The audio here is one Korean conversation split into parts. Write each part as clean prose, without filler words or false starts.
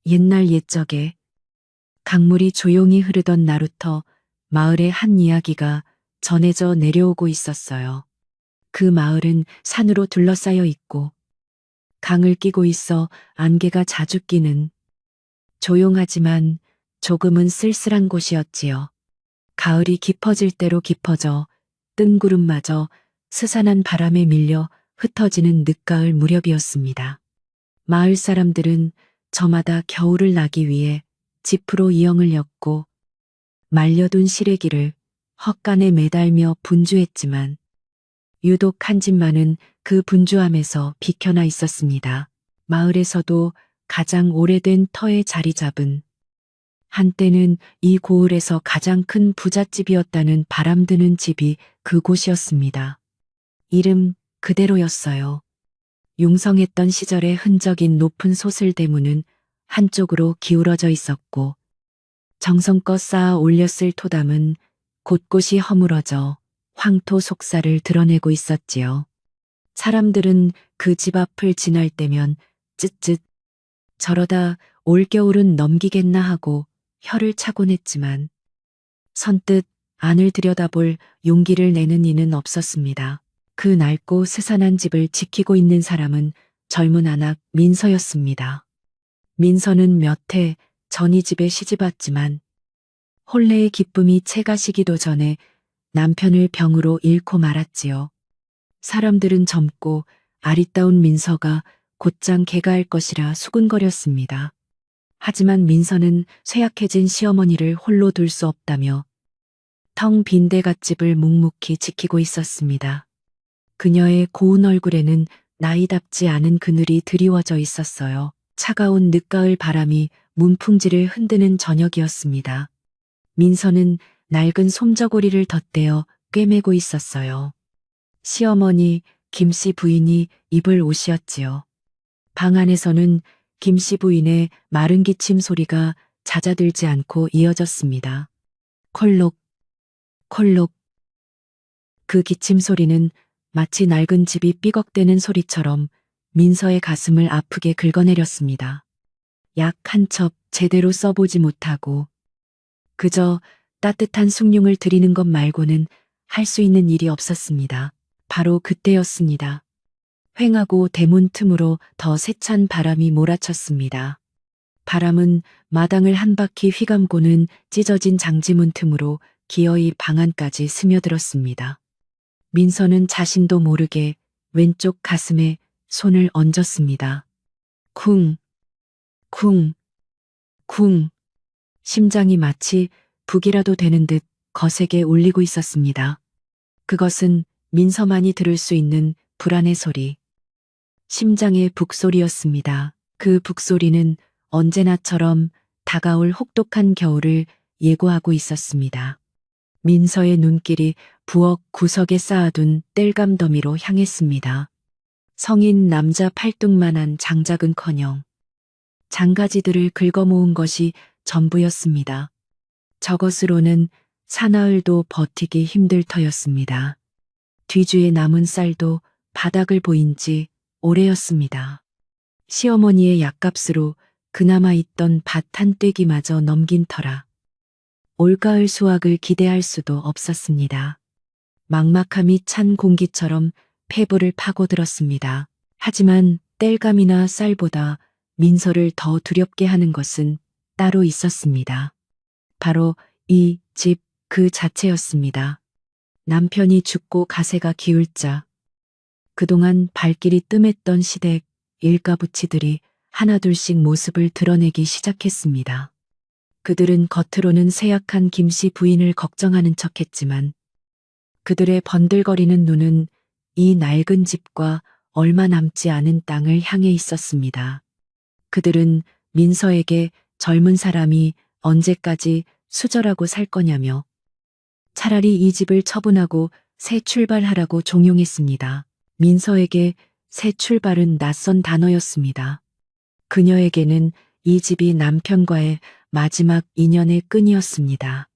옛날 옛적에 강물이 조용히 흐르던 날부터 마을의 한 이야기가 전해져 내려오고 있었어요. 그 마을은 산으로 둘러싸여 있고 강을 끼고 있어 안개가 자주 끼는 조용하지만 조금은 쓸쓸한 곳이었지요. 가을이 깊어질 대로 깊어져 뜬구름마저 스산한 바람에 밀려 흩어지는 늦가을 무렵이었습니다. 마을 사람들은 저마다 겨울을 나기 위해 지프로 이형을 엮고 말려둔 시래기를 헛간에 매달며 분주했지만 유독 한 집만은 그 분주함에서 비켜나 있었습니다. 마을에서도 가장 오래된 터에 자리 잡은 한때는 이 고을에서 가장 큰 부잣집이었다는 바람드는 집이 그곳이었습니다. 이름 그대로였어요. 융성했던 시절의 흔적인 높은 소슬대문은 한쪽으로 기울어져 있었고 정성껏 쌓아 올렸을 토담은 곳곳이 허물어져 황토 속살을 드러내고 있었지요. 사람들은 그 집 앞을 지날 때면 쯧쯧 저러다 올겨울은 넘기겠나 하고 혀를 차곤 했지만 선뜻 안을 들여다볼 용기를 내는 이는 없었습니다. 그 낡고 스산한 집을 지키고 있는 사람은 젊은 아낙 민서였습니다. 민서는 몇 해 전 이 집에 시집왔지만 혼례의 기쁨이 채가 시기도 전에 남편을 병으로 잃고 말았지요. 사람들은 젊고 아리따운 민서가 곧장 개가할 것이라 수군거렸습니다. 하지만 민서는 쇠약해진 시어머니를 홀로 둘 수 없다며 텅 빈 대갓집을 묵묵히 지키고 있었습니다. 그녀의 고운 얼굴에는 나이답지 않은 그늘이 드리워져 있었어요. 차가운 늦가을 바람이 문풍지를 흔드는 저녁이었습니다. 민서는 낡은 솜저고리를 덧대어 꿰매고 있었어요. 시어머니, 김씨 부인이 입을 옷이었지요. 방 안에서는 김씨 부인의 마른 기침 소리가 잦아들지 않고 이어졌습니다. 콜록, 콜록. 그 기침 소리는 마치 낡은 집이 삐걱대는 소리처럼 민서의 가슴을 아프게 긁어내렸습니다. 약 한 첩 제대로 써보지 못하고 그저 따뜻한 숭늉을 드리는 것 말고는 할 수 있는 일이 없었습니다. 바로 그때였습니다. 휑하고 대문 틈으로 더 세찬 바람이 몰아쳤습니다. 바람은 마당을 한 바퀴 휘감고는 찢어진 장지문 틈으로 기어이 방 안까지 스며들었습니다. 민서는 자신도 모르게 왼쪽 가슴에 손을 얹었습니다. 쿵, 쿵, 쿵. 심장이 마치 북이라도 되는 듯 거세게 울리고 있었습니다. 그것은 민서만이 들을 수 있는 불안의 소리. 심장의 북소리였습니다. 그 북소리는 언제나처럼 다가올 혹독한 겨울을 예고하고 있었습니다. 민서의 눈길이 부엌 구석에 쌓아둔 땔감 더미로 향했습니다. 성인 남자 팔뚝만한 장작은커녕 장가지들을 긁어모은 것이 전부였습니다. 저것으로는 사나흘도 버티기 힘들 터였습니다. 뒤주에 남은 쌀도 바닥을 보인 지 오래였습니다. 시어머니의 약값으로 그나마 있던 밭 한 떼기마저 넘긴 터라 올가을 수확을 기대할 수도 없었습니다. 막막함이 찬 공기처럼 폐부를 파고들었습니다. 하지만 땔감이나 쌀보다 민서를 더 두렵게 하는 것은 따로 있었습니다. 바로 이 집 그 자체였습니다. 남편이 죽고 가세가 기울자 그동안 발길이 뜸했던 시댁 일가부치들이 하나둘씩 모습을 드러내기 시작했습니다. 그들은 겉으로는 세약한 김씨 부인을 걱정하는 척했지만 그들의 번들거리는 눈은 이 낡은 집과 얼마 남지 않은 땅을 향해 있었습니다. 그들은 민서에게 젊은 사람이 언제까지 수절하고 살 거냐며 차라리 이 집을 처분하고 새 출발하라고 종용했습니다. 민서에게 새 출발은 낯선 단어였습니다. 그녀에게는 이 집이 남편과의 마지막 인연의 끈이었습니다.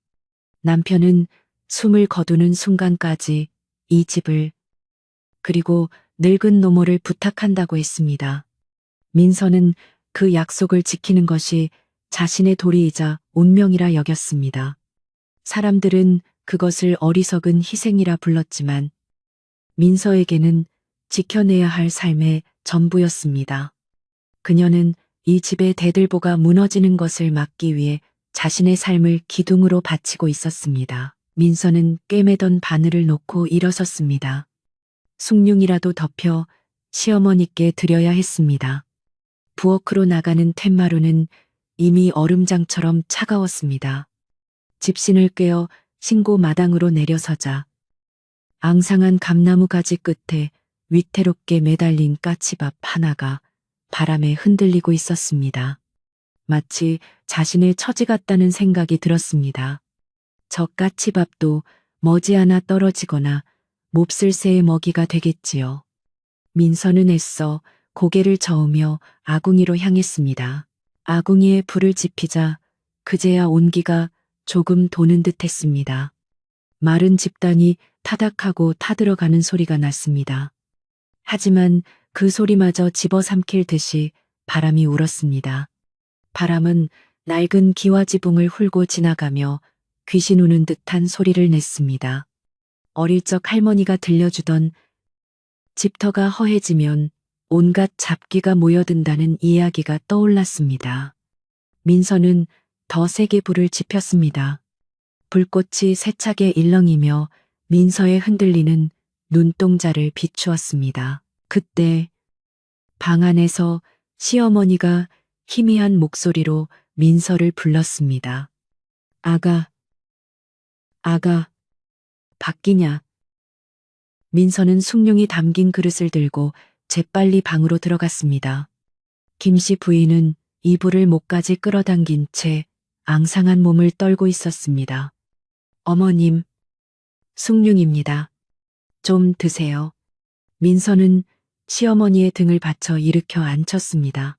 남편은 숨을 거두는 순간까지 이 집을 그리고 늙은 노모를 부탁한다고 했습니다. 민서는 그 약속을 지키는 것이 자신의 도리이자 운명이라 여겼습니다. 사람들은 그것을 어리석은 희생이라 불렀지만 민서에게는 지켜내야 할 삶의 전부였습니다. 그녀는 이 집의 대들보가 무너지는 것을 막기 위해 자신의 삶을 기둥으로 바치고 있었습니다. 민서는 꿰매던 바늘을 놓고 일어섰습니다. 숭늉이라도 덮여 시어머니께 드려야 했습니다. 부엌으로 나가는 툇마루는 이미 얼음장처럼 차가웠습니다. 집신을 꿰어 신고 마당으로 내려서자 앙상한 감나무 가지 끝에 위태롭게 매달린 까치밥 하나가 바람에 흔들리고 있었습니다. 마치 자신의 처지 같다는 생각이 들었습니다. 저 까치밥도 머지않아 떨어지거나 몹쓸 새의 먹이가 되겠지요. 민서는 애써 고개를 저으며 아궁이로 향했습니다. 아궁이에 불을 지피자 그제야 온기가 조금 도는 듯 했습니다. 마른 집단이 타닥하고 타들어가는 소리가 났습니다. 하지만 그 소리마저 집어삼킬 듯이 바람이 울었습니다. 바람은 낡은 기와지붕을 훑고 지나가며 귀신 우는 듯한 소리를 냈습니다. 어릴 적 할머니가 들려주던 집터가 허해지면 온갖 잡기가 모여든다는 이야기가 떠올랐습니다. 민서는 더 세게 불을 지폈습니다. 불꽃이 세차게 일렁이며 민서의 흔들리는 눈동자를 비추었습니다. 그때 방 안에서 시어머니가 희미한 목소리로 민서를 불렀습니다. 아가, 바뀌냐. 민서는 숭늉이 담긴 그릇을 들고 재빨리 방으로 들어갔습니다. 김씨 부인은 이불을 목까지 끌어당긴 채 앙상한 몸을 떨고 있었습니다. 어머님, 숭늉입니다. 좀 드세요. 민서는 시어머니의 등을 받쳐 일으켜 앉혔습니다.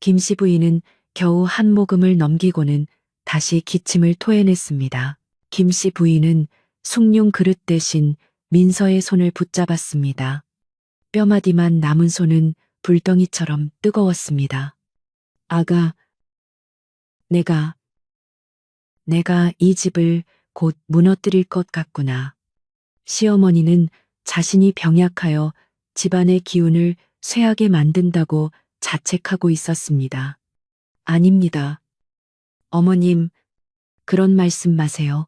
김씨 부인은 겨우 한 모금을 넘기고는 다시 기침을 토해냈습니다. 김씨 부인은 숭늉 그릇 대신 민서의 손을 붙잡았습니다. 뼈마디만 남은 손은 불덩이처럼 뜨거웠습니다. 아가, 내가 이 집을 곧 무너뜨릴 것 같구나. 시어머니는 자신이 병약하여 집안의 기운을 쇠하게 만든다고 자책하고 있었습니다. 아닙니다. 어머님, 그런 말씀 마세요.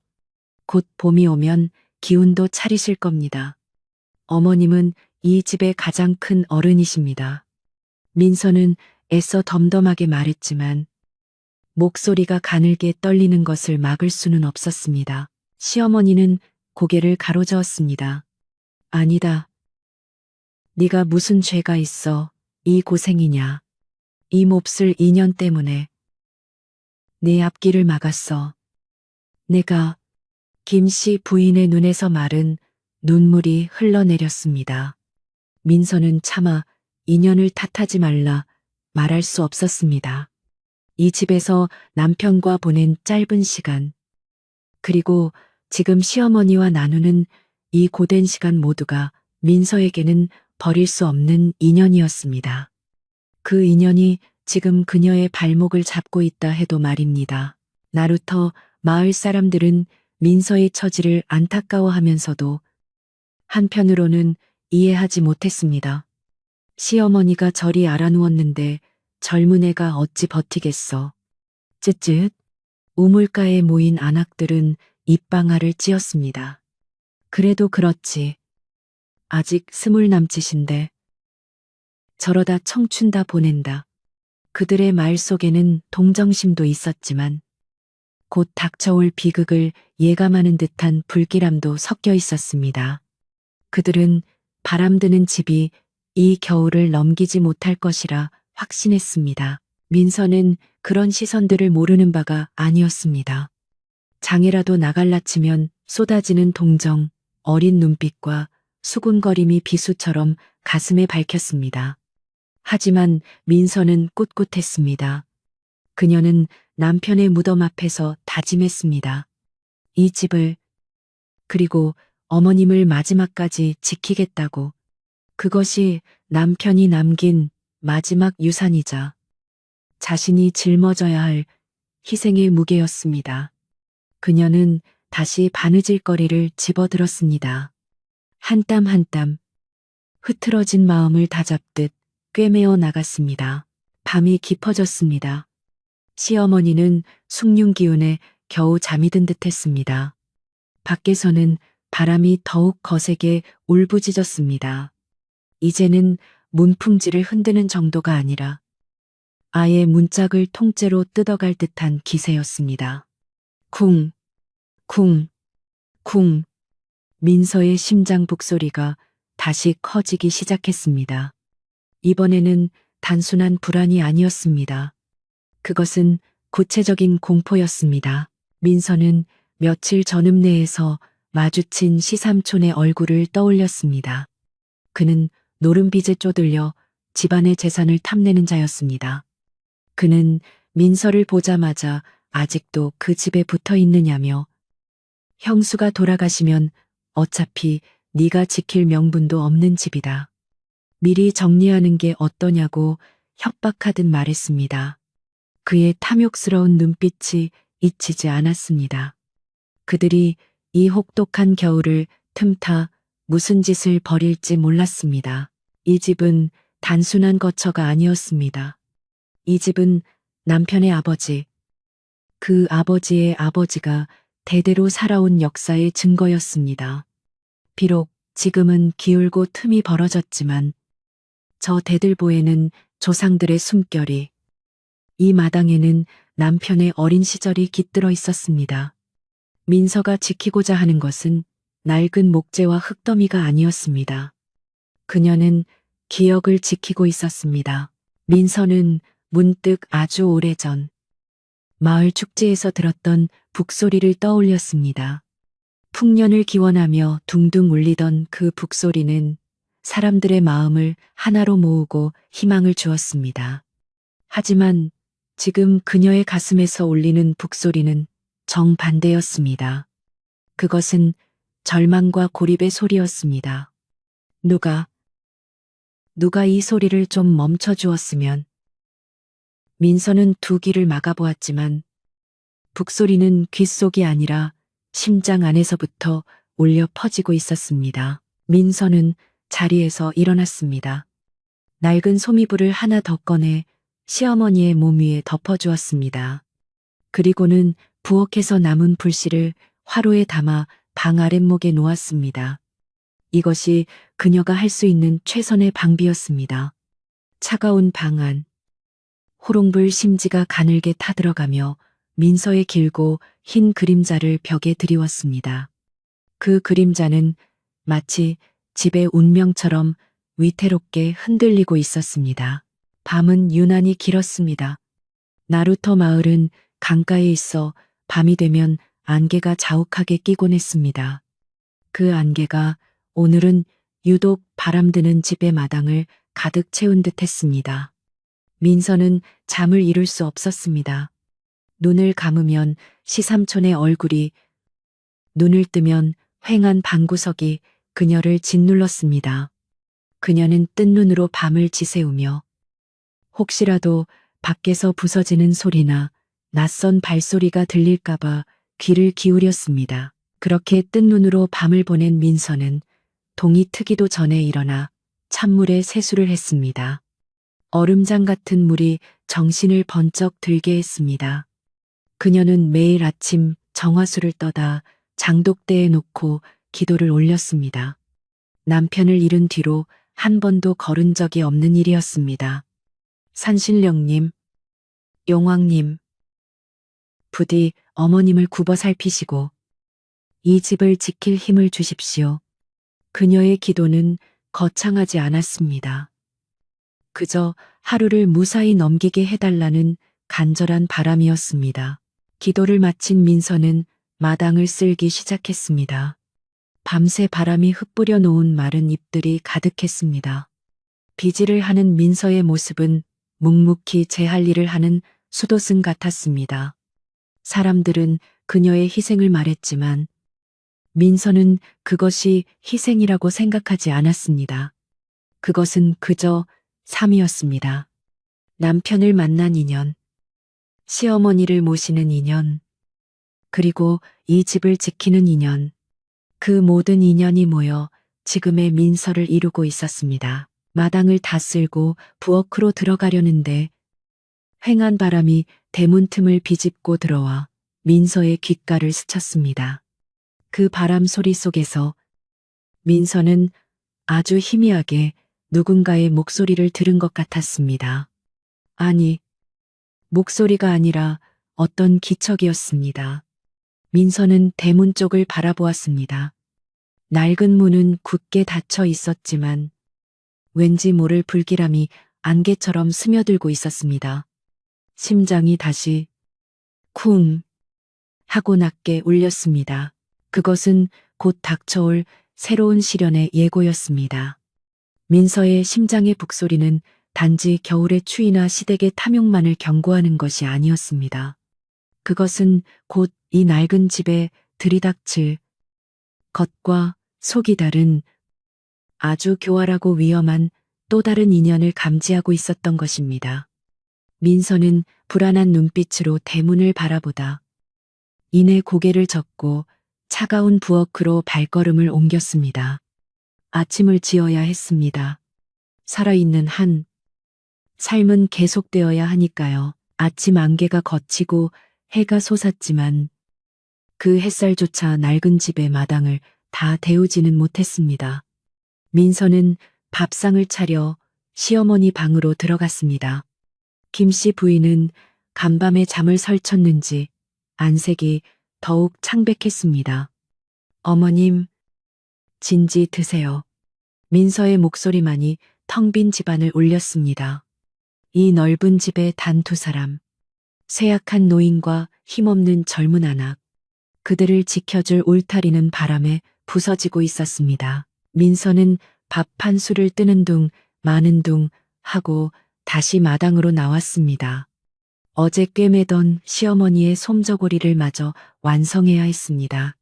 곧 봄이 오면 기운도 차리실 겁니다. 어머님은 이 집의 가장 큰 어른이십니다. 민서는 애써 덤덤하게 말했지만 목소리가 가늘게 떨리는 것을 막을 수는 없었습니다. 시어머니는 고개를 가로저었습니다. 아니다. 네가 무슨 죄가 있어 이 고생이냐. 이 몹쓸 인연 때문에 내 앞길을 막았어. 내가 김씨 부인의 눈에서 마른 눈물이 흘러내렸습니다. 민서는 차마 인연을 탓하지 말라 말할 수 없었습니다. 이 집에서 남편과 보낸 짧은 시간, 그리고 지금 시어머니와 나누는 이 고된 시간 모두가 민서에게는 버릴 수 없는 인연이었습니다. 그 인연이 지금 그녀의 발목을 잡고 있다 해도 말입니다. 나루터 마을 사람들은 민서의 처지를 안타까워하면서도 한편으로는 이해하지 못했습니다. 시어머니가 저리 알아누웠는데 젊은 애가 어찌 버티겠어. 쯧쯧. 우물가에 모인 안악들은 입방아를 찧었습니다. 그래도 그렇지. 아직 20 남짓인데. 저러다 청춘 다 보낸다. 그들의 말 속에는 동정심도 있었지만 곧 닥쳐올 비극을 예감하는 듯한 불길함도 섞여 있었습니다. 그들은 바람드는 집이 이 겨울을 넘기지 못할 것이라 확신했습니다. 민서는 그런 시선들을 모르는 바가 아니었습니다. 장애라도 나갈라치면 쏟아지는 동정, 어린 눈빛과 수군거림이 비수처럼 가슴에 밝혔습니다. 하지만 민서는 꿋꿋했습니다. 그녀는 남편의 무덤 앞에서 다짐했습니다. 이 집을, 그리고 어머님을 마지막까지 지키겠다고. 그것이 남편이 남긴 마지막 유산이자 자신이 짊어져야 할 희생의 무게였습니다. 그녀는 다시 바느질거리를 집어들었습니다. 한 땀 한 땀 흐트러진 마음을 다잡듯 꿰매어 나갔습니다. 밤이 깊어졌습니다. 시어머니는 숭늉 기운에 겨우 잠이 든 듯했습니다. 밖에서는 바람이 더욱 거세게 울부짖었습니다. 이제는 문풍지를 흔드는 정도가 아니라 아예 문짝을 통째로 뜯어갈 듯한 기세였습니다. 쿵, 쿵, 쿵. 민서의 심장 북소리가 다시 커지기 시작했습니다. 이번에는 단순한 불안이 아니었습니다. 그것은 구체적인 공포였습니다. 민서는 며칠 전 읍내에서 마주친 시삼촌의 얼굴을 떠올렸습니다. 그는 노름빚에 쪼들려 집안의 재산을 탐내는 자였습니다. 그는 민서를 보자마자 아직도 그 집에 붙어 있느냐며 형수가 돌아가시면 어차피 네가 지킬 명분도 없는 집이다. 미리 정리하는 게 어떠냐고 협박하듯 말했습니다. 그의 탐욕스러운 눈빛이 잊히지 않았습니다. 그들이 이 혹독한 겨울을 틈타 무슨 짓을 벌일지 몰랐습니다. 이 집은 단순한 거처가 아니었습니다. 이 집은 남편의 아버지, 그 아버지의 아버지가 대대로 살아온 역사의 증거였습니다. 비록 지금은 기울고 틈이 벌어졌지만 저 대들보에는 조상들의 숨결이, 이 마당에는 남편의 어린 시절이 깃들어 있었습니다. 민서가 지키고자 하는 것은 낡은 목재와 흙더미가 아니었습니다. 그녀는 기억을 지키고 있었습니다. 민서는 문득 아주 오래전 마을 축제에서 들었던 북소리를 떠올렸습니다. 풍년을 기원하며 둥둥 울리던 그 북소리는 사람들의 마음을 하나로 모으고 희망을 주었습니다. 하지만 지금 그녀의 가슴에서 울리는 북소리는 정반대였습니다. 그것은 절망과 고립의 소리였습니다. 누가 이 소리를 좀 멈춰 주었으면. 민서는 두 귀를 막아보았지만 북소리는 귓속이 아니라 심장 안에서부터 울려 퍼지고 있었습니다. 민서는 자리에서 일어났습니다. 낡은 소미불을 하나 더 꺼내 시어머니의 몸 위에 덮어주었습니다. 그리고는 부엌에서 남은 불씨를 화로에 담아 방 아랫목에 놓았습니다. 이것이 그녀가 할 수 있는 최선의 방비였습니다. 차가운 방 안, 호롱불 심지가 가늘게 타들어가며 민서의 길고 흰 그림자를 벽에 드리웠습니다. 그 그림자는 마치 집의 운명처럼 위태롭게 흔들리고 있었습니다. 밤은 유난히 길었습니다. 나루터 마을은 강가에 있어 밤이 되면 안개가 자욱하게 끼곤 했습니다. 그 안개가 오늘은 유독 바람드는 집의 마당을 가득 채운 듯 했습니다. 민서는 잠을 이룰 수 없었습니다. 눈을 감으면 시삼촌의 얼굴이, 눈을 뜨면 휑한 방구석이 그녀를 짓눌렀습니다. 그녀는 뜬 눈으로 밤을 지새우며 혹시라도 밖에서 부서지는 소리나 낯선 발소리가 들릴까봐 귀를 기울였습니다. 그렇게 뜬 눈으로 밤을 보낸 민서는 동이 트기도 전에 일어나 찬물에 세수를 했습니다. 얼음장 같은 물이 정신을 번쩍 들게 했습니다. 그녀는 매일 아침 정화수를 떠다 장독대에 놓고 기도를 올렸습니다. 남편을 잃은 뒤로 한 번도 걸은 적이 없는 일이었습니다. 산신령님, 용왕님, 부디 어머님을 굽어 살피시고 이 집을 지킬 힘을 주십시오. 그녀의 기도는 거창하지 않았습니다. 그저 하루를 무사히 넘기게 해달라는 간절한 바람이었습니다. 기도를 마친 민서는 마당을 쓸기 시작했습니다. 밤새 바람이 흩뿌려 놓은 마른 잎들이 가득했습니다. 비질을 하는 민서의 모습은 묵묵히 제 할 일을 하는 수도승 같았습니다. 사람들은 그녀의 희생을 말했지만 민서는 그것이 희생이라고 생각하지 않았습니다. 그것은 그저 삶이었습니다. 남편을 만난 인연, 시어머니를 모시는 인연, 그리고 이 집을 지키는 인연. 그 모든 인연이 모여 지금의 민서를 이루고 있었습니다. 마당을 다 쓸고 부엌으로 들어가려는데 휑한 바람이 대문 틈을 비집고 들어와 민서의 귓가를 스쳤습니다. 그 바람 소리 속에서 민서는 아주 희미하게 누군가의 목소리를 들은 것 같았습니다. 아니, 목소리가 아니라 어떤 기척이었습니다. 민서는 대문 쪽을 바라보았습니다. 낡은 문은 굳게 닫혀 있었지만 왠지 모를 불길함이 안개처럼 스며들고 있었습니다. 심장이 다시 쿵 하고 낮게 울렸습니다. 그것은 곧 닥쳐올 새로운 시련의 예고였습니다. 민서의 심장의 북소리는 단지 겨울의 추위나 시댁의 탐욕만을 경고하는 것이 아니었습니다. 그것은 곧 이 낡은 집에 들이닥칠 겉과 속이 다른 아주 교활하고 위험한 또 다른 인연을 감지하고 있었던 것입니다. 민서는 불안한 눈빛으로 대문을 바라보다 이내 고개를 젓고 차가운 부엌으로 발걸음을 옮겼습니다. 아침을 지어야 했습니다. 살아있는 한 삶은 계속되어야 하니까요. 아침 안개가 걷히고 해가 솟았지만 그 햇살조차 낡은 집의 마당을 다 데우지는 못했습니다. 민서는 밥상을 차려 시어머니 방으로 들어갔습니다. 김씨 부인은 간밤에 잠을 설쳤는지 안색이 더욱 창백했습니다. 어머님, 진지 드세요. 민서의 목소리만이 텅 빈 집안을 울렸습니다. 이 넓은 집에 단 두 사람, 쇠약한 노인과 힘없는 젊은 아낙, 그들을 지켜줄 울타리는 바람에 부서지고 있었습니다. 민서는 밥 한 술을 뜨는 둥 마는 둥 하고 다시 마당으로 나왔습니다. 어제 꿰매던 시어머니의 솜저고리를 마저 완성해야 했습니다.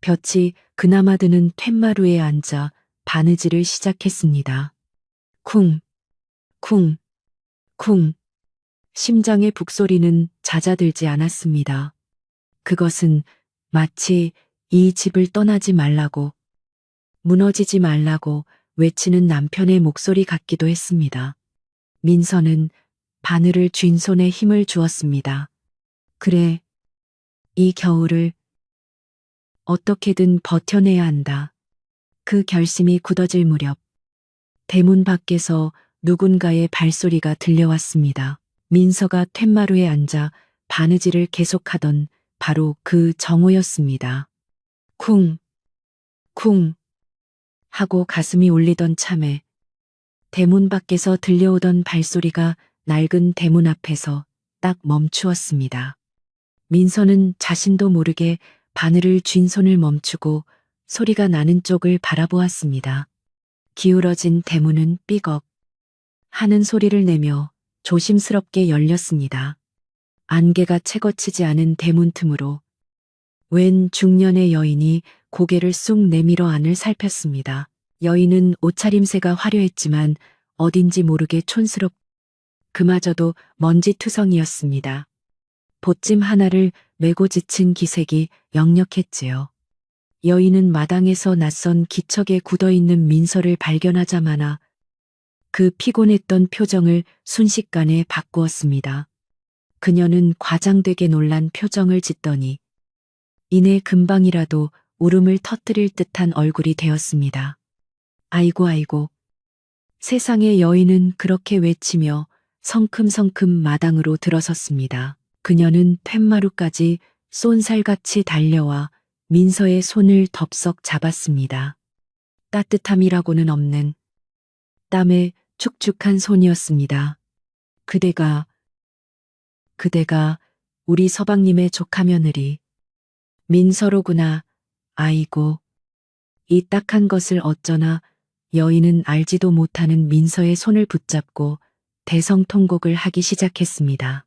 볕이 그나마 드는 툇마루에 앉아 바느질을 시작했습니다. 쿵, 쿵, 쿵. 심장의 북소리는 잦아들지 않았습니다. 그것은 마치 이 집을 떠나지 말라고, 무너지지 말라고 외치는 남편의 목소리 같기도 했습니다. 민서는 바늘을 쥔 손에 힘을 주었습니다. 그래, 이 겨울을 어떻게든 버텨내야 한다. 그 결심이 굳어질 무렵 대문 밖에서 누군가의 발소리가 들려왔습니다. 민서가 툇마루에 앉아 바느질을 계속하던 바로 그 정호였습니다. 쿵, 쿵 하고 가슴이 울리던 참에 대문 밖에서 들려오던 발소리가 낡은 대문 앞에서 딱 멈추었습니다. 민서는 자신도 모르게 바늘을 쥔 손을 멈추고 소리가 나는 쪽을 바라보았습니다. 기울어진 대문은 삐걱 하는 소리를 내며 조심스럽게 열렸습니다. 안개가 채 거치지 않은 대문 틈으로 웬 중년의 여인이 고개를 쑥 내밀어 안을 살폈습니다. 여인은 옷차림새가 화려했지만 어딘지 모르게 촌스럽 그마저도 먼지투성이었습니다. 보찜 하나를 메고 지친 기색이 역력했지요. 여인은 마당에서 낯선 기척에 굳어있는 민서를 발견하자마나 그 피곤했던 표정을 순식간에 바꾸었습니다. 그녀는 과장되게 놀란 표정을 짓더니 이내 금방이라도 울음을 터뜨릴 듯한 얼굴이 되었습니다. 아이고 아이고. 세상의 여인은 그렇게 외치며 성큼성큼 마당으로 들어섰습니다. 그녀는 툇마루까지 쏜살같이 달려와 민서의 손을 덥석 잡았습니다. 따뜻함이라고는 없는 땀에 축축한 손이었습니다. 그대가 우리 서방님의 조카 며느리 민서로구나. 아이고. 이 딱한 것을 어쩌나 여인은 알지도 못하는 민서의 손을 붙잡고 대성통곡을 하기 시작했습니다.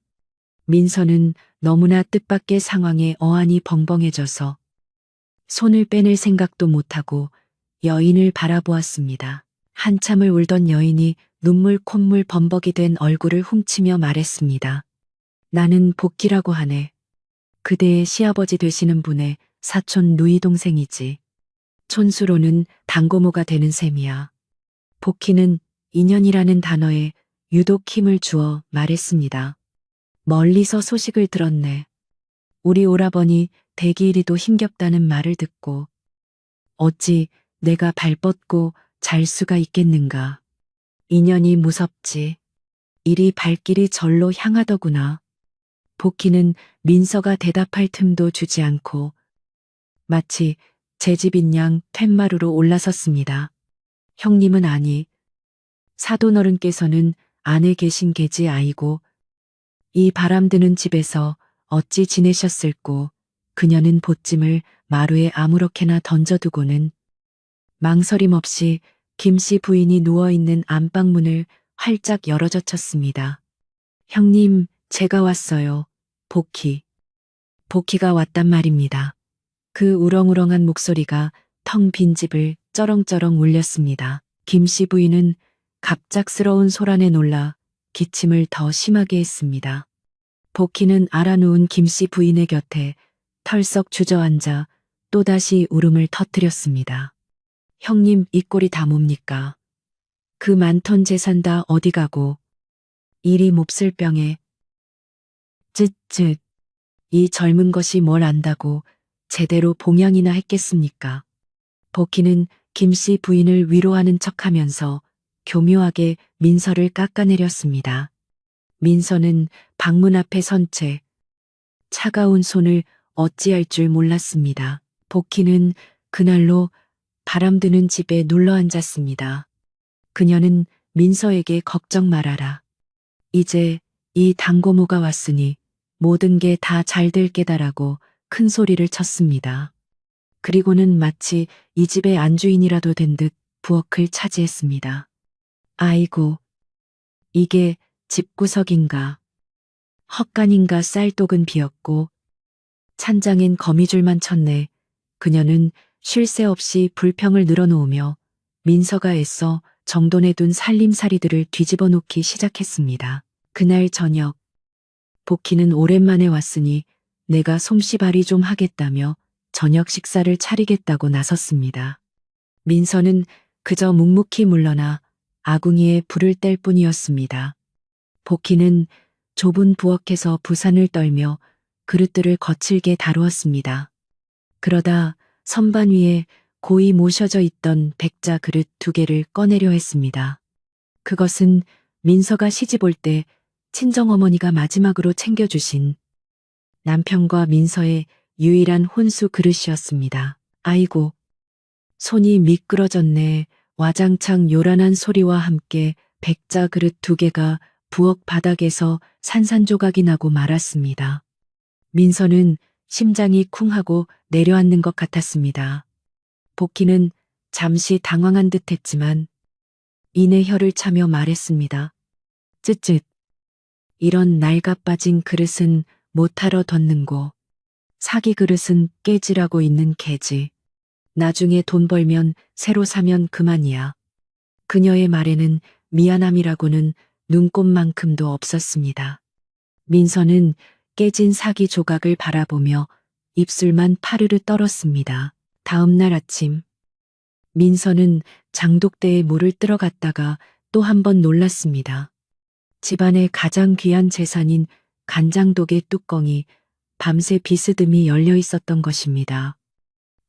민서는 너무나 뜻밖의 상황에 어안이 벙벙해져서 손을 빼낼 생각도 못하고 여인을 바라보았습니다. 한참을 울던 여인이 눈물 콧물 범벅이 된 얼굴을 훔치며 말했습니다. 나는 복희라고 하네. 그대의 시아버지 되시는 분의 사촌 누이 동생이지. 촌수로는 당고모가 되는 셈이야. 복희는 인연이라는 단어에 유독 힘을 주어 말했습니다. 멀리서 소식을 들었네. 우리 오라버니 대기일이도 힘겹다는 말을 듣고 어찌 내가 발 뻗고 잘 수가 있겠는가. 인연이 무섭지. 이리 발길이 절로 향하더구나. 복희는 민서가 대답할 틈도 주지 않고 마치 제 집인 양 툇마루로 올라섰습니다. 형님은 아니, 사돈어른께서는 안에 계신 게지 아이고, 이 바람드는 집에서 어찌 지내셨을꼬. 그녀는 보찜을 마루에 아무렇게나 던져두고는 망설임 없이 김씨 부인이 누워있는 안방문을 활짝 열어젖혔습니다. 형님, 제가 왔어요. 복희. 복희가 왔단 말입니다. 그 우렁우렁한 목소리가 텅 빈 집을 쩌렁쩌렁 울렸습니다. 김씨 부인은 갑작스러운 소란에 놀라 기침을 더 심하게 했습니다. 복희는 알아누운 김씨 부인의 곁에 털썩 주저앉아 또다시 울음을 터뜨렸습니다. 형님, 이 꼴이 다 뭡니까? 그 많던 재산 다 어디 가고 이리 몹쓸 병에 쯧쯧 이 젊은 것이 뭘 안다고 제대로 봉양이나 했겠습니까? 복희는 김씨 부인을 위로하는 척하면서 교묘하게 민서를 깎아내렸습니다. 민서는 방문 앞에 선 채 차가운 손을 어찌할 줄 몰랐습니다. 복희는 그날로 바람드는 집에 눌러앉았습니다. 그녀는 민서에게 걱정 말아라. 이제 이 당고모가 왔으니 모든 게 다 잘 될 게다라고 큰 소리를 쳤습니다. 그리고는 마치 이 집의 안주인이라도 된 듯 부엌을 차지했습니다. 아이고, 이게 집구석인가. 헛간인가 쌀독은 비었고 찬장엔 거미줄만 쳤네. 그녀는 쉴 새 없이 불평을 늘어놓으며 민서가 애써 정돈해둔 살림살이들을 뒤집어 놓기 시작했습니다. 그날 저녁, 복희는 오랜만에 왔으니 내가 솜씨발이 좀 하겠다며 저녁 식사를 차리겠다고 나섰습니다. 민서는 그저 묵묵히 물러나 아궁이에 불을 뗄 뿐이었습니다. 복희는 좁은 부엌에서 부산을 떨며 그릇들을 거칠게 다루었습니다. 그러다 선반 위에 고이 모셔져 있던 백자 그릇 2개를 꺼내려 했습니다. 그것은 민서가 시집 올 때 친정어머니가 마지막으로 챙겨주신 남편과 민서의 유일한 혼수 그릇이었습니다. 아이고, 손이 미끄러졌네. 와장창 요란한 소리와 함께 백자 그릇 2개가 부엌 바닥에서 산산조각이 나고 말았습니다. 민서는 심장이 쿵하고 내려앉는 것 같았습니다. 복희는 잠시 당황한 듯 했지만 이내 혀를 차며 말했습니다. 쯧쯧. 이런 낡아빠진 그릇은 못하러 뒀는고 사기 그릇은 깨지라고 있는 개지. 나중에 돈 벌면 새로 사면 그만이야. 그녀의 말에는 미안함이라고는 눈꼽만큼도 없었습니다. 민서는 깨진 사기 조각을 바라보며 입술만 파르르 떨었습니다. 다음 날 아침, 민서는 장독대에 물을 뜨러 갔다가 또 한 번 놀랐습니다. 집안의 가장 귀한 재산인 간장독의 뚜껑이 밤새 비스듬히 열려 있었던 것입니다.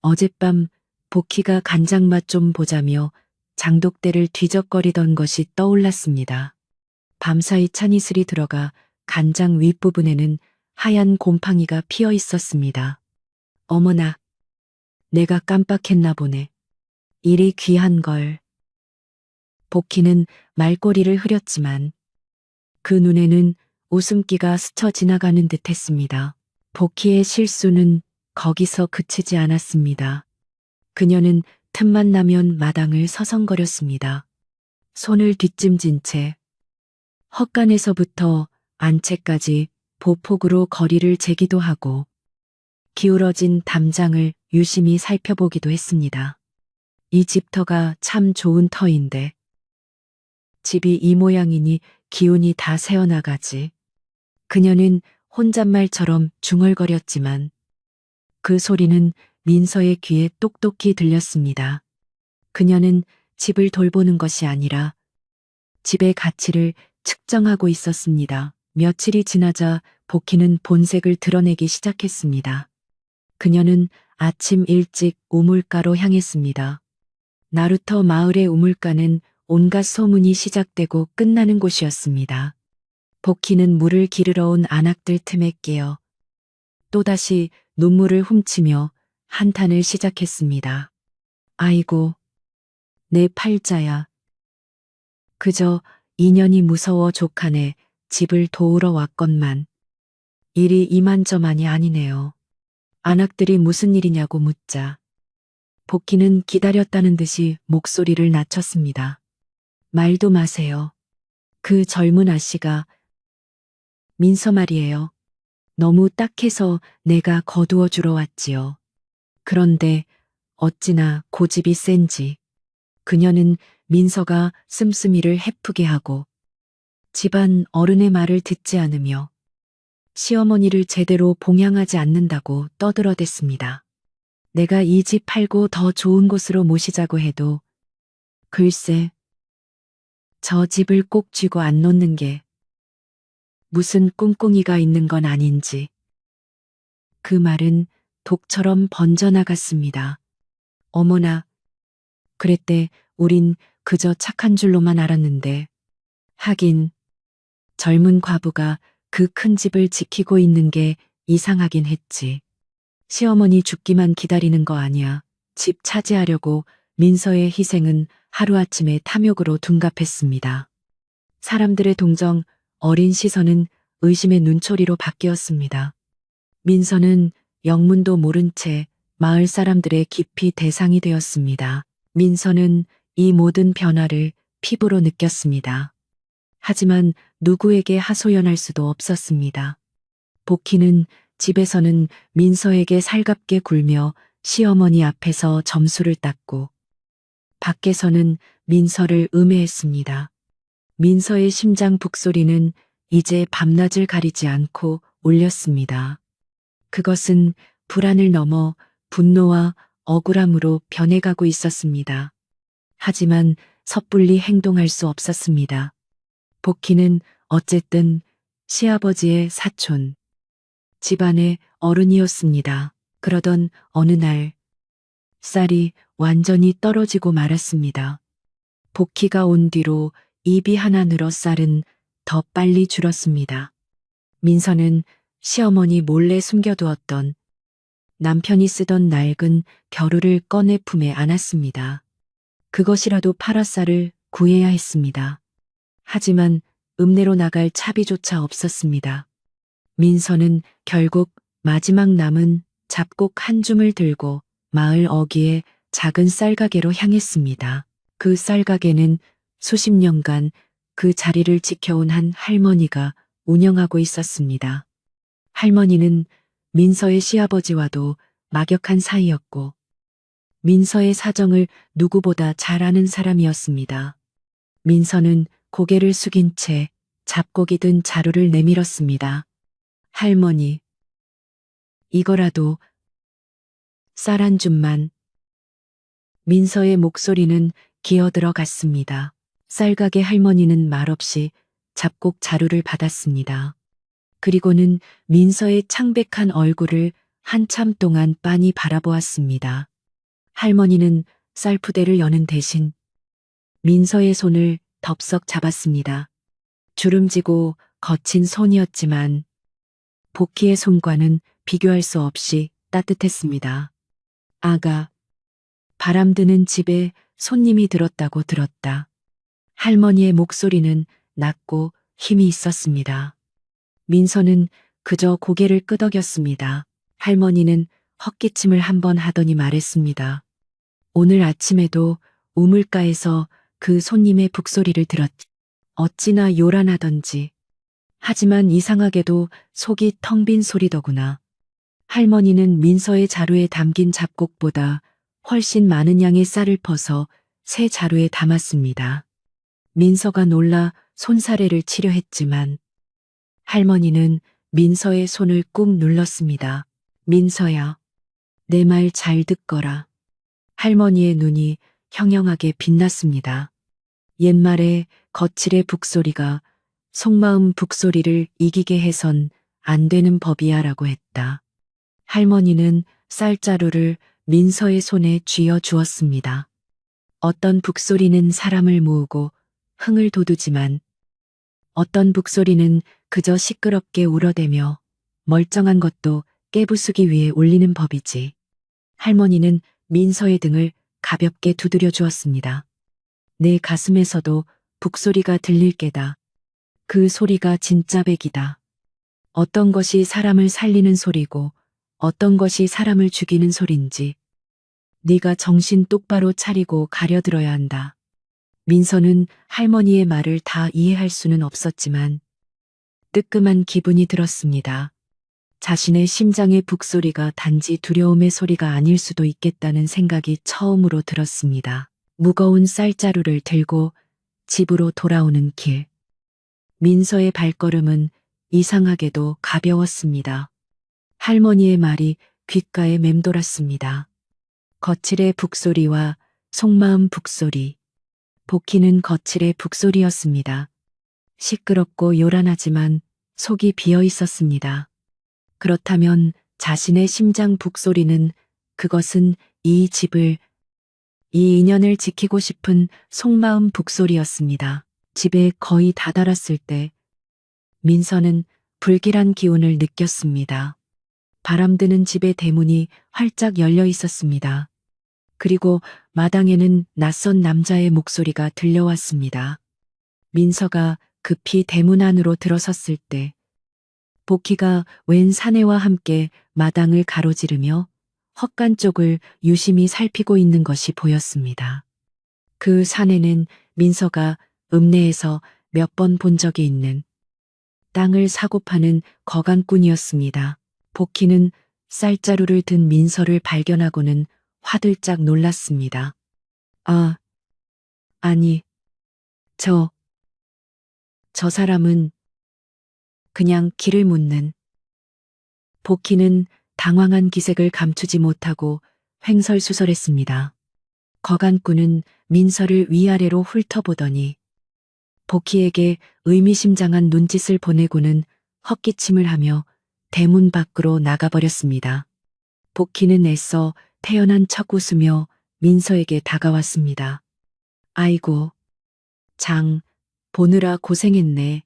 어젯밤 복희가 간장 맛 좀 보자며 장독대를 뒤적거리던 것이 떠올랐습니다. 밤사이 찬이슬이 들어가 간장 윗부분에는 하얀 곰팡이가 피어 있었습니다. 어머나, 내가 깜빡했나 보네. 이리 귀한 걸. 복희는 말꼬리를 흐렸지만 그 눈에는 웃음기가 스쳐 지나가는 듯 했습니다. 복희의 실수는 거기서 그치지 않았습니다. 그녀는 틈만 나면 마당을 서성거렸습니다. 손을 뒷짐진 채 헛간에서부터 안채까지 보폭으로 거리를 재기도 하고 기울어진 담장을 유심히 살펴보기도 했습니다. 이 집터가 참 좋은 터인데 집이 이 모양이니 기운이 다 새어나가지. 그녀는 혼잣말처럼 중얼거렸지만 그 소리는 민서의 귀에 똑똑히 들렸습니다. 그녀는 집을 돌보는 것이 아니라 집의 가치를 측정하고 있었습니다. 며칠이 지나자 복희는 본색을 드러내기 시작했습니다. 그녀는 아침 일찍 우물가로 향했습니다. 나루터 마을의 우물가는 온갖 소문이 시작되고 끝나는 곳이었습니다. 복희는 물을 기르러 온 안악들 틈에 끼어 또다시 눈물을 훔치며 한탄을 시작했습니다. 아이고, 내 팔자야. 그저 인연이 무서워 족하네 집을 도우러 왔건만 일이 이만저만이 아니네요. 안악들이 무슨 일이냐고 묻자 복희는 기다렸다는 듯이 목소리를 낮췄습니다. 말도 마세요. 그 젊은 아씨가 민서 말이에요. 너무 딱해서 내가 거두어 주러 왔지요. 그런데 어찌나 고집이 센지 그녀는 민서가 씀씀이를 헤프게 하고 집안 어른의 말을 듣지 않으며 시어머니를 제대로 봉양하지 않는다고 떠들어댔습니다. 내가 이 집 팔고 더 좋은 곳으로 모시자고 해도 글쎄 저 집을 꼭 쥐고 안 놓는 게 무슨 꿍꿍이가 있는 건 아닌지. 그 말은 독처럼 번져나갔습니다. 어머나, 그랬대 우린 그저 착한 줄로만 알았는데. 하긴 젊은 과부가 그 큰 집을 지키고 있는 게 이상하긴 했지. 시어머니 죽기만 기다리는 거 아니야. 집 차지하려고 민서의 희생은 하루아침에 탐욕으로 둔갑했습니다. 사람들의 동정, 어린 시선은 의심의 눈초리로 바뀌었습니다. 민서는 영문도 모른 채 마을 사람들의 깊이 대상이 되었습니다. 민서는 이 모든 변화를 피부로 느꼈습니다. 하지만 누구에게 하소연할 수도 없었습니다. 복희는 집에서는 민서에게 살갑게 굴며 시어머니 앞에서 점수를 땄고 밖에서는 민서를 음해했습니다. 민서의 심장 북소리는 이제 밤낮을 가리지 않고 울렸습니다. 그것은 불안을 넘어 분노와 억울함으로 변해가고 있었습니다. 하지만 섣불리 행동할 수 없었습니다. 복희는 어쨌든 시아버지의 사촌, 집안의 어른이었습니다. 그러던 어느 날 쌀이 완전히 떨어지고 말았습니다. 복희가 온 뒤로 입이 하나 늘어 쌀은 더 빨리 줄었습니다. 민서는 시어머니 몰래 숨겨두었던 남편이 쓰던 낡은 겨루를 꺼내 품에 안았습니다. 그것이라도 팔아 쌀을 구해야 했습니다. 하지만 읍내로 나갈 차비조차 없었습니다. 민서는 결국 마지막 남은 잡곡 한 줌을 들고 마을 어귀의 작은 쌀가게로 향했습니다. 그 쌀가게는 수십 년간 그 자리를 지켜온 한 할머니가 운영하고 있었습니다. 할머니는 민서의 시아버지와도 막역한 사이였고 민서의 사정을 누구보다 잘 아는 사람이었습니다. 민서는 고개를 숙인 채 잡곡이 든 자루를 내밀었습니다. 할머니, 이거라도 쌀 한 줌만. 민서의 목소리는 기어들어 갔습니다. 쌀가게 할머니는 말없이 잡곡 자루를 받았습니다. 그리고는 민서의 창백한 얼굴을 한참 동안 빤히 바라보았습니다. 할머니는 쌀푸대를 여는 대신 민서의 손을 덥석 잡았습니다. 주름지고 거친 손이었지만 복희의 손과는 비교할 수 없이 따뜻했습니다. 아가, 바람드는 집에 손님이 들었다고 들었다. 할머니의 목소리는 낮고 힘이 있었습니다. 민서는 그저 고개를 끄덕였습니다. 할머니는 헛기침을 한번 하더니 말했습니다. 오늘 아침에도 우물가에서 그 손님의 북소리를 들었지. 어찌나 요란하던지. 하지만 이상하게도 속이 텅 빈 소리더구나. 할머니는 민서의 자루에 담긴 잡곡보다 훨씬 많은 양의 쌀을 퍼서 새 자루에 담았습니다. 민서가 놀라 손사래를 치려 했지만 할머니는 민서의 손을 꾹 눌렀습니다. 민서야, 내 말 잘 듣거라. 할머니의 눈이 형형하게 빛났습니다. 옛말에 거칠의 북소리가 속마음 북소리를 이기게 해선 안 되는 법이야 라고 했다. 할머니는 쌀자루를 민서의 손에 쥐어 주었습니다. 어떤 북소리는 사람을 모으고 흥을 돋우지만 어떤 북소리는 그저 시끄럽게 울어대며 멀쩡한 것도 깨부수기 위해 울리는 법이지. 할머니는 민서의 등을 가볍게 두드려 주었습니다. 내 가슴에서도 북소리가 들릴 게다. 그 소리가 진짜 백이다. 어떤 것이 사람을 살리는 소리고 어떤 것이 사람을 죽이는 소린지 네가 정신 똑바로 차리고 가려들어야 한다. 민서는 할머니의 말을 다 이해할 수는 없었지만 뜨끔한 기분이 들었습니다. 자신의 심장의 북소리가 단지 두려움의 소리가 아닐 수도 있겠다는 생각이 처음으로 들었습니다. 무거운 쌀자루를 들고 집으로 돌아오는 길. 민서의 발걸음은 이상하게도 가벼웠습니다. 할머니의 말이 귓가에 맴돌았습니다. 거칠의 북소리와 속마음 북소리. 복희는 거칠의 북소리였습니다. 시끄럽고 요란하지만 속이 비어 있었습니다. 그렇다면 자신의 심장 북소리는 그것은 이 집을, 이 인연을 지키고 싶은 속마음 북소리였습니다. 집에 거의 다다랐을 때 민서는 불길한 기운을 느꼈습니다. 바람드는 집의 대문이 활짝 열려 있었습니다. 그리고 마당에는 낯선 남자의 목소리가 들려왔습니다. 민서가 급히 대문 안으로 들어섰을 때 복희가 웬 사내와 함께 마당을 가로지르며 헛간 쪽을 유심히 살피고 있는 것이 보였습니다. 그 사내는 민서가 읍내에서 몇 번 본 적이 있는 땅을 사고 파는 거간꾼이었습니다. 복희는 쌀자루를 든 민서를 발견하고는 화들짝 놀랐습니다. 아, 아니, 저 사람은 그냥 길을 묻는. 복희는 당황한 기색을 감추지 못하고 횡설수설했습니다. 거간꾼은 민서를 위아래로 훑어보더니 복희에게 의미심장한 눈짓을 보내고는 헛기침을 하며 대문 밖으로 나가버렸습니다. 복희는 애써 태연한 척 웃으며 민서에게 다가왔습니다. 아이고, 장, 보느라 고생했네.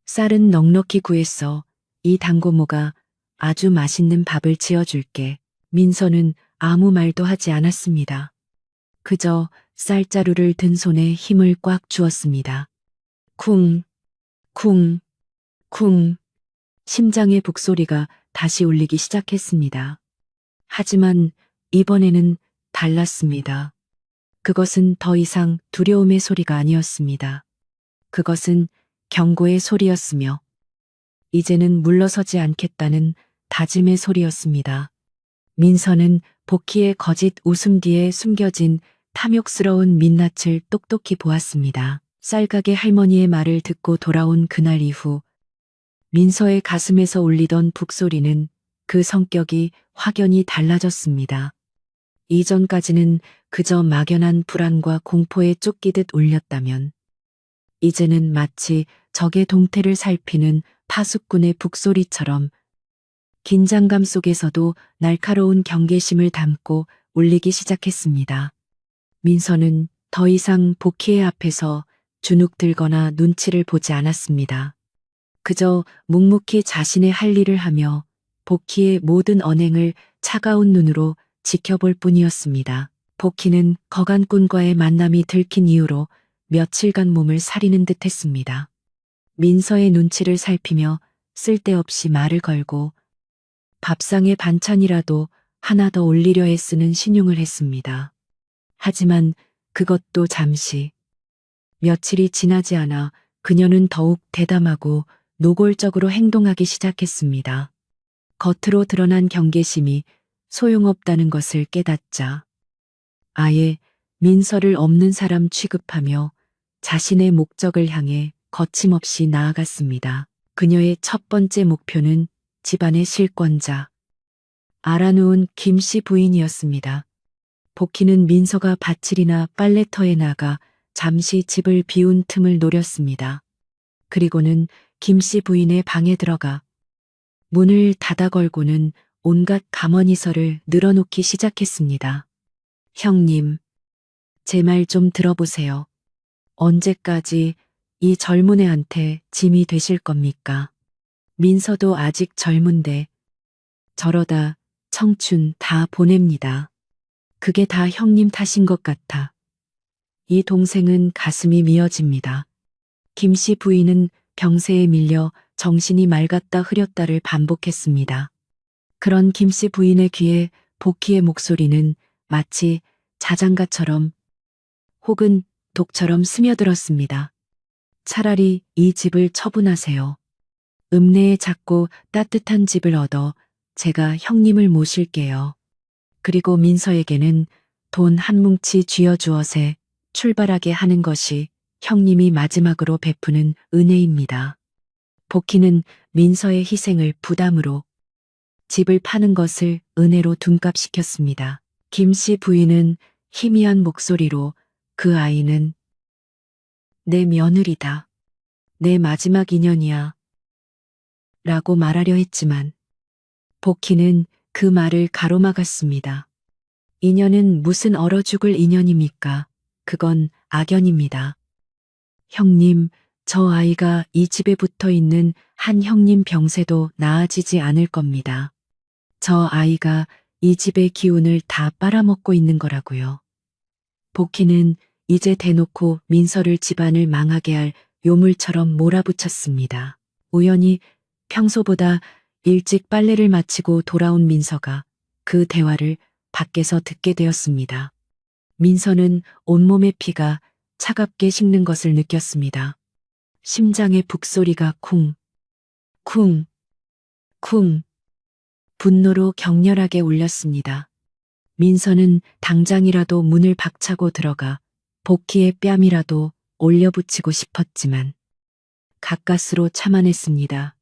쌀은 넉넉히 구했어. 이 당고모가 아주 맛있는 밥을 지어줄게. 민서는 아무 말도 하지 않았습니다. 그저 쌀자루를 든 손에 힘을 꽉 주었습니다. 쿵, 쿵, 쿵. 심장의 북소리가 다시 울리기 시작했습니다. 하지만 이번에는 달랐습니다. 그것은 더 이상 두려움의 소리가 아니었습니다. 그것은 경고의 소리였으며 이제는 물러서지 않겠다는 다짐의 소리였습니다. 민서는 복희의 거짓 웃음 뒤에 숨겨진 탐욕스러운 민낯을 똑똑히 보았습니다. 쌀가게 할머니의 말을 듣고 돌아온 그날 이후 민서의 가슴에서 울리던 북소리는 그 성격이 확연히 달라졌습니다. 이전까지는 그저 막연한 불안과 공포에 쫓기듯 울렸다면 이제는 마치 적의 동태를 살피는 파수꾼의 북소리처럼 긴장감 속에서도 날카로운 경계심을 담고 울리기 시작했습니다. 민서는 더 이상 복희의 앞에서 주눅들거나 눈치를 보지 않았습니다. 그저 묵묵히 자신의 할 일을 하며 복희의 모든 언행을 차가운 눈으로 지켜볼 뿐이었습니다. 복희는 거간꾼과의 만남이 들킨 이후로 며칠간 몸을 사리는 듯 했습니다. 민서의 눈치를 살피며 쓸데없이 말을 걸고 밥상에 반찬이라도 하나 더 올리려 애쓰는 신용을 했습니다. 하지만 그것도 잠시. 며칠이 지나지 않아 그녀는 더욱 대담하고 노골적으로 행동하기 시작했습니다. 겉으로 드러난 경계심이 소용없다는 것을 깨닫자 아예 민서를 없는 사람 취급하며 자신의 목적을 향해 거침없이 나아갔습니다. 그녀의 첫 번째 목표는 집안의 실권자, 알아놓은 김 씨 부인이었습니다. 복희는 민서가 밭일이나 빨래터에 나가 잠시 집을 비운 틈을 노렸습니다. 그리고는 김 씨 부인의 방에 들어가 문을 닫아 걸고는 온갖 감언이설을 늘어놓기 시작했습니다. 형님, 제 말 좀 들어보세요. 언제까지 이 젊은 애한테 짐이 되실 겁니까? 민서도 아직 젊은데 저러다 청춘 다 보냅니다. 그게 다 형님 탓인 것 같아. 이 동생은 가슴이 미어집니다. 김씨 부인은 병세에 밀려 정신이 맑았다 흐렸다를 반복했습니다. 그런 김씨 부인의 귀에 복희의 목소리는 마치 자장가처럼 혹은 독처럼 스며들었습니다. 차라리 이 집을 처분하세요. 읍내에 작고 따뜻한 집을 얻어 제가 형님을 모실게요. 그리고 민서에게는 돈 한 뭉치 쥐어주어세 출발하게 하는 것이 형님이 마지막으로 베푸는 은혜입니다. 복희는 민서의 희생을 부담으로 집을 파는 것을 은혜로 둔갑시켰습니다. 김씨 부인은 희미한 목소리로 그 아이는 내 며느리다. 내 마지막 인연이야. 라고 말하려 했지만 복희는 그 말을 가로막았습니다. 인연은 무슨 얼어 죽을 인연입니까? 그건 악연입니다. 형님, 저 아이가 이 집에 붙어 있는 한 형님 병세도 나아지지 않을 겁니다. 저 아이가 이 집의 기운을 다 빨아먹고 있는 거라고요. 복희는 이제 대놓고 민서를 집안을 망하게 할 요물처럼 몰아붙였습니다. 우연히 평소보다 일찍 빨래를 마치고 돌아온 민서가 그 대화를 밖에서 듣게 되었습니다. 민서는 온몸의 피가 차갑게 식는 것을 느꼈습니다. 심장의 북소리가 쿵, 쿵, 쿵, 분노로 격렬하게 울렸습니다. 민서는 당장이라도 문을 박차고 들어가 복희의 뺨이라도 올려붙이고 싶었지만 가까스로 참아냈습니다.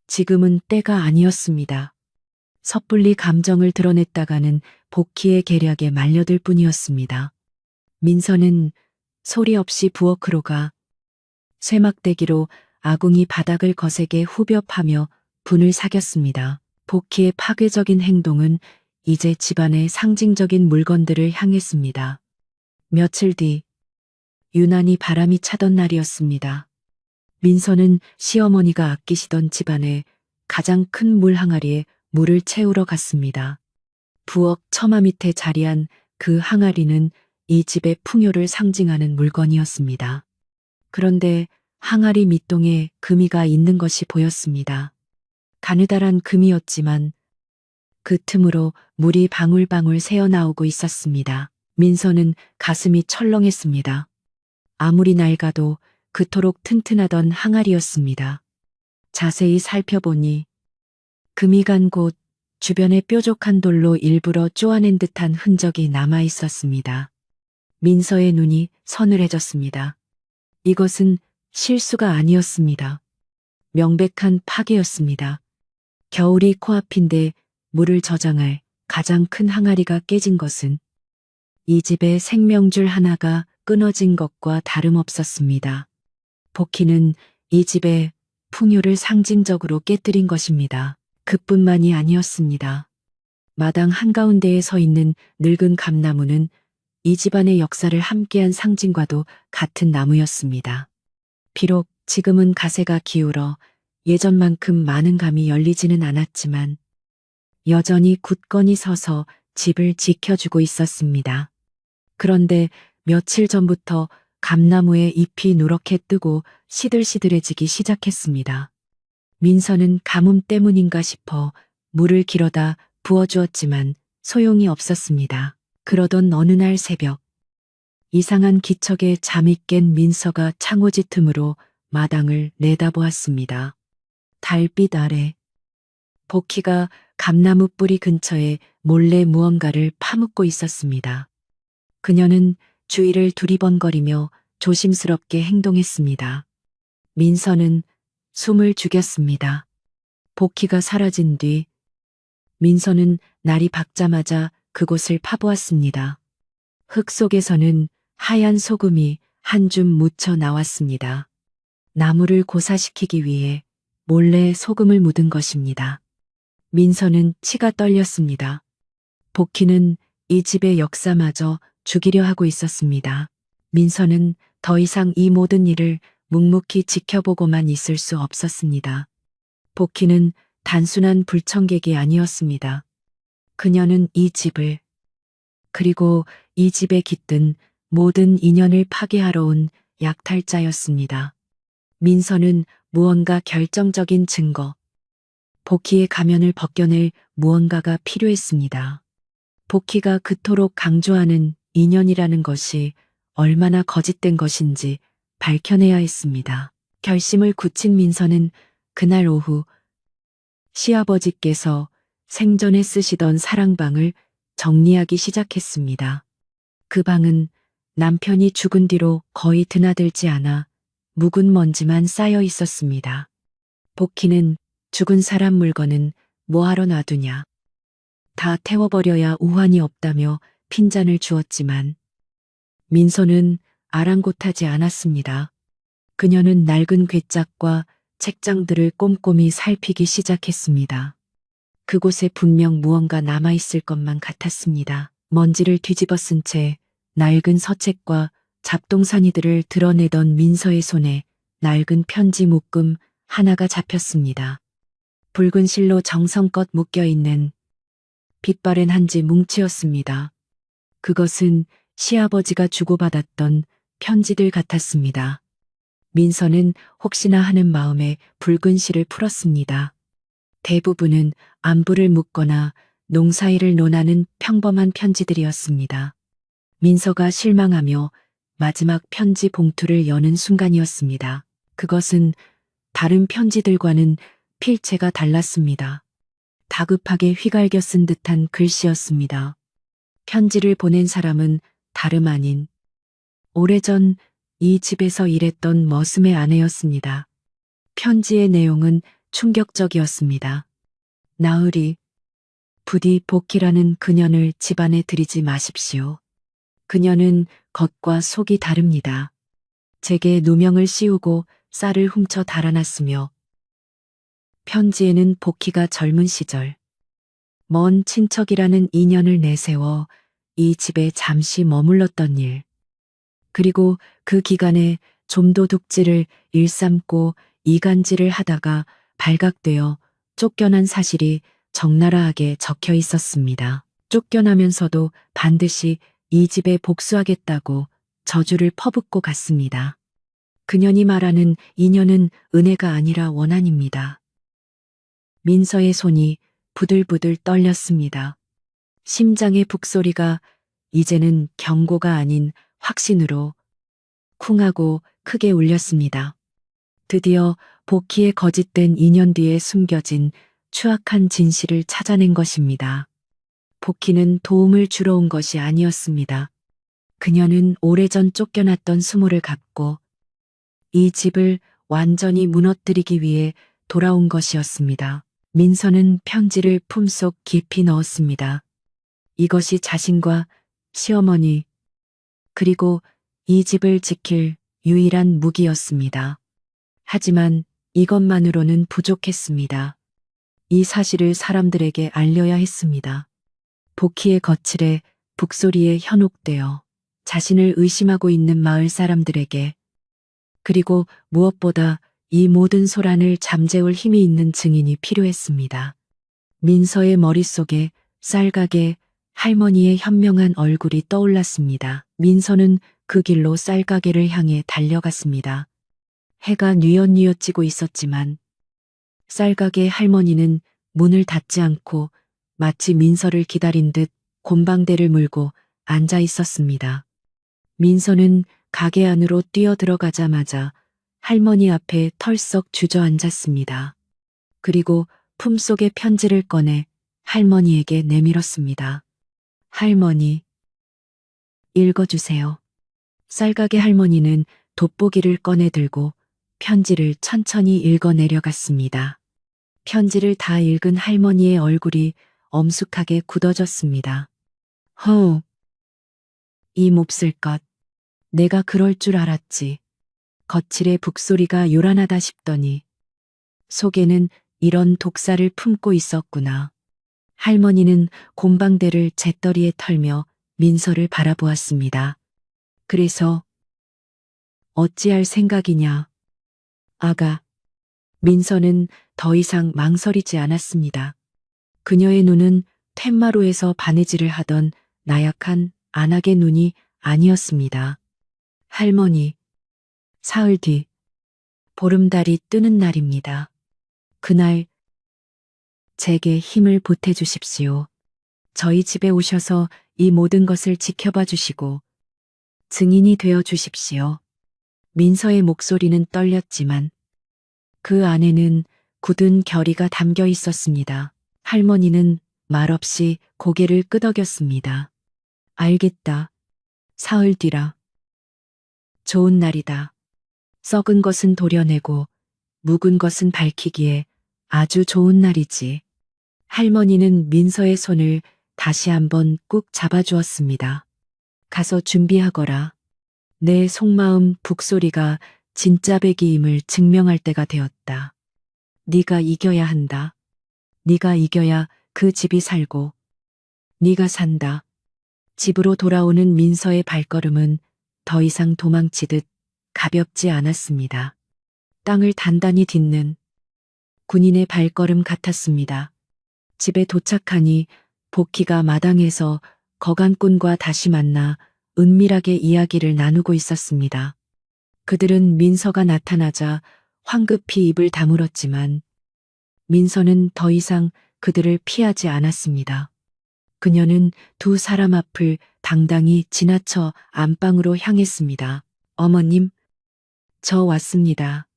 지금은 때가 아니었습니다. 섣불리 감정을 드러냈다가는 복희의 계략에 말려들 뿐이었습니다. 민서는 소리 없이 부엌으로 가 쇠막대기로 아궁이 바닥을 거세게 후벼 파며 분을 사겼습니다. 복희의 파괴적인 행동은 이제 집안의 상징적인 물건들을 향했습니다. 며칠 뒤 유난히 바람이 차던 날이었습니다. 민서는 시어머니가 아끼시던 집안의 가장 큰 물 항아리에 물을 채우러 갔습니다. 부엌 처마 밑에 자리한 그 항아리는 이 집의 풍요를 상징하는 물건이었습니다. 그런데 항아리 밑동에 금이가 있는 것이 보였습니다. 가느다란 금이었지만 그 틈으로 물이 방울방울 새어나오고 있었습니다. 민서는 가슴이 철렁했습니다. 아무리 낡아도 그토록 튼튼하던 항아리였습니다. 자세히 살펴보니 금이 간 곳 주변에 뾰족한 돌로 일부러 쪼아낸 듯한 흔적이 남아 있었습니다. 민서의 눈이 서늘해졌습니다. 이것은 실수가 아니었습니다. 명백한 파괴였습니다. 겨울이 코앞인데 물을 저장할 가장 큰 항아리가 깨진 것은 이 집의 생명줄 하나가 끊어진 것과 다름없었습니다. 복희는 이 집의 풍요를 상징적으로 깨뜨린 것입니다. 그뿐만이 아니었습니다. 마당 한가운데에 서 있는 늙은 감나무는 이 집안의 역사를 함께한 상징과도 같은 나무였습니다. 비록 지금은 가세가 기울어 예전만큼 많은 감이 열리지는 않았지만 여전히 굳건히 서서 집을 지켜주고 있었습니다. 그런데 며칠 전부터 감나무의 잎이 누렇게 뜨고 시들시들해지기 시작했습니다. 민서는 가뭄 때문인가 싶어 물을 길어다 부어주었지만 소용이 없었습니다. 그러던 어느 날 새벽, 이상한 기척에 잠이 깬 민서가 창호지 틈으로 마당을 내다보았습니다. 달빛 아래 복희가 감나무 뿌리 근처에 몰래 무언가를 파묻고 있었습니다. 그녀는 주위를 두리번거리며 조심스럽게 행동했습니다. 민서는 숨을 죽였습니다. 복희가 사라진 뒤 민서는 날이 밝자마자 그곳을 파보았습니다. 흙 속에서는 하얀 소금이 한 줌 묻혀 나왔습니다. 나무를 고사시키기 위해 몰래 소금을 묻은 것입니다. 민서는 치가 떨렸습니다. 복희는 이 집의 역사마저 죽이려 하고 있었습니다. 민서는 더 이상 이 모든 일을 묵묵히 지켜보고만 있을 수 없었습니다. 복희는 단순한 불청객이 아니었습니다. 그녀는 이 집을, 그리고 이 집에 깃든 모든 인연을 파괴하러 온 약탈자였습니다. 민서는 무언가 결정적인 증거, 복희의 가면을 벗겨낼 무언가가 필요했습니다. 복희가 그토록 강조하는 인연이라는 것이 얼마나 거짓된 것인지 밝혀내야 했습니다. 결심을 굳힌 민서는 그날 오후 시아버지께서 생전에 쓰시던 사랑방을 정리하기 시작했습니다. 그 방은 남편이 죽은 뒤로 거의 드나들지 않아 묵은 먼지만 쌓여 있었습니다. 복희는 죽은 사람 물건은 뭐하러 놔두냐. 다 태워버려야 우환이 없다며 핀잔을 주었지만 민서는 아랑곳하지 않았습니다. 그녀는 낡은 괴짝과 책장들을 꼼꼼히 살피기 시작했습니다. 그곳에 분명 무언가 남아있을 것만 같았습니다. 먼지를 뒤집어 쓴 채 낡은 서책과 잡동사니들을 드러내던 민서의 손에 낡은 편지 묶음 하나가 잡혔습니다. 붉은 실로 정성껏 묶여있는 빛바랜 한지 뭉치였습니다. 그것은 시아버지가 주고받았던 편지들 같았습니다. 민서는 혹시나 하는 마음에 붉은 실을 풀었습니다. 대부분은 안부를 묻거나 농사일을 논하는 평범한 편지들이었습니다. 민서가 실망하며 마지막 편지 봉투를 여는 순간이었습니다. 그것은 다른 편지들과는 필체가 달랐습니다. 다급하게 휘갈겨 쓴 듯한 글씨였습니다. 편지를 보낸 사람은 다름 아닌 오래전 이 집에서 일했던 머슴의 아내였습니다. 편지의 내용은 충격적이었습니다. 나으리, 부디 복희라는 그년을 집안에 들이지 마십시오. 그녀는 겉과 속이 다릅니다. 제게 누명을 씌우고 쌀을 훔쳐 달아났으며 편지에는 복희가 젊은 시절 먼 친척이라는 인연을 내세워 이 집에 잠시 머물렀던 일, 그리고 그 기간에 좀도둑질을 일삼고 이간질을 하다가 발각되어 쫓겨난 사실이 적나라하게 적혀 있었습니다. 쫓겨나면서도 반드시 이 집에 복수하겠다고 저주를 퍼붓고 갔습니다. 그년이 말하는 인연은 은혜가 아니라 원한입니다. 민서의 손이 부들부들 떨렸습니다. 심장의 북소리가 이제는 경고가 아닌 확신으로 쿵하고 크게 울렸습니다. 드디어 복희의 거짓된 인연 뒤에 숨겨진 추악한 진실을 찾아낸 것입니다. 복희는 도움을 주러 온 것이 아니었습니다. 그녀는 오래전 쫓겨났던 수모를 갚고 이 집을 완전히 무너뜨리기 위해 돌아온 것이었습니다. 민서는 편지를 품속 깊이 넣었습니다. 이것이 자신과 시어머니, 그리고 이 집을 지킬 유일한 무기였습니다. 하지만 이것만으로는 부족했습니다. 이 사실을 사람들에게 알려야 했습니다. 복희의 거칠에 북소리에 현혹되어 자신을 의심하고 있는 마을 사람들에게, 그리고 무엇보다 이 모든 소란을 잠재울 힘이 있는 증인이 필요했습니다. 민서의 머릿속에 쌀가게 할머니의 현명한 얼굴이 떠올랐습니다. 민서는 그 길로 쌀가게를 향해 달려갔습니다. 해가 뉘엿뉘엿 지고 있었지만 쌀가게 할머니는 문을 닫지 않고 마치 민서를 기다린 듯 곰방대를 물고 앉아 있었습니다. 민서는 가게 안으로 뛰어들어가자마자 할머니 앞에 털썩 주저앉았습니다. 그리고 품속의 편지를 꺼내 할머니에게 내밀었습니다. 할머니, 읽어주세요. 쌀가게 할머니는 돋보기를 꺼내 들고 편지를 천천히 읽어 내려갔습니다. 편지를 다 읽은 할머니의 얼굴이 엄숙하게 굳어졌습니다. 허, 이 몹쓸 것. 내가 그럴 줄 알았지. 거칠의 북소리가 요란하다 싶더니 속에는 이런 독사를 품고 있었구나. 할머니는 곰방대를 재떨이에 털며 민서를 바라보았습니다. 그래서 어찌할 생각이냐. 아가, 민서는 더 이상 망설이지 않았습니다. 그녀의 눈은 텐마루에서 바느질을 하던 나약한 안악의 눈이 아니었습니다. 할머니, 사흘 뒤 보름달이 뜨는 날입니다. 그날 제게 힘을 보태주십시오. 저희 집에 오셔서 이 모든 것을 지켜봐 주시고 증인이 되어 주십시오. 민서의 목소리는 떨렸지만 그 안에는 굳은 결의가 담겨 있었습니다. 할머니는 말없이 고개를 끄덕였습니다. 알겠다. 사흘 뒤라. 좋은 날이다. 썩은 것은 도려내고 묵은 것은 밝히기에 아주 좋은 날이지. 할머니는 민서의 손을 다시 한번 꾹 잡아주었습니다. 가서 준비하거라. 내 속마음 북소리가 진짜 백이임을 증명할 때가 되었다. 네가 이겨야 한다. 네가 이겨야 그 집이 살고 네가 산다. 집으로 돌아오는 민서의 발걸음은 더 이상 도망치듯 가볍지 않았습니다. 땅을 단단히 딛는 군인의 발걸음 같았습니다. 집에 도착하니 복희가 마당에서 거간꾼과 다시 만나 은밀하게 이야기를 나누고 있었습니다. 그들은 민서가 나타나자 황급히 입을 다물었지만 민서는 더 이상 그들을 피하지 않았습니다. 그녀는 두 사람 앞을 당당히 지나쳐 안방으로 향했습니다. 어머님, 저 왔습니다.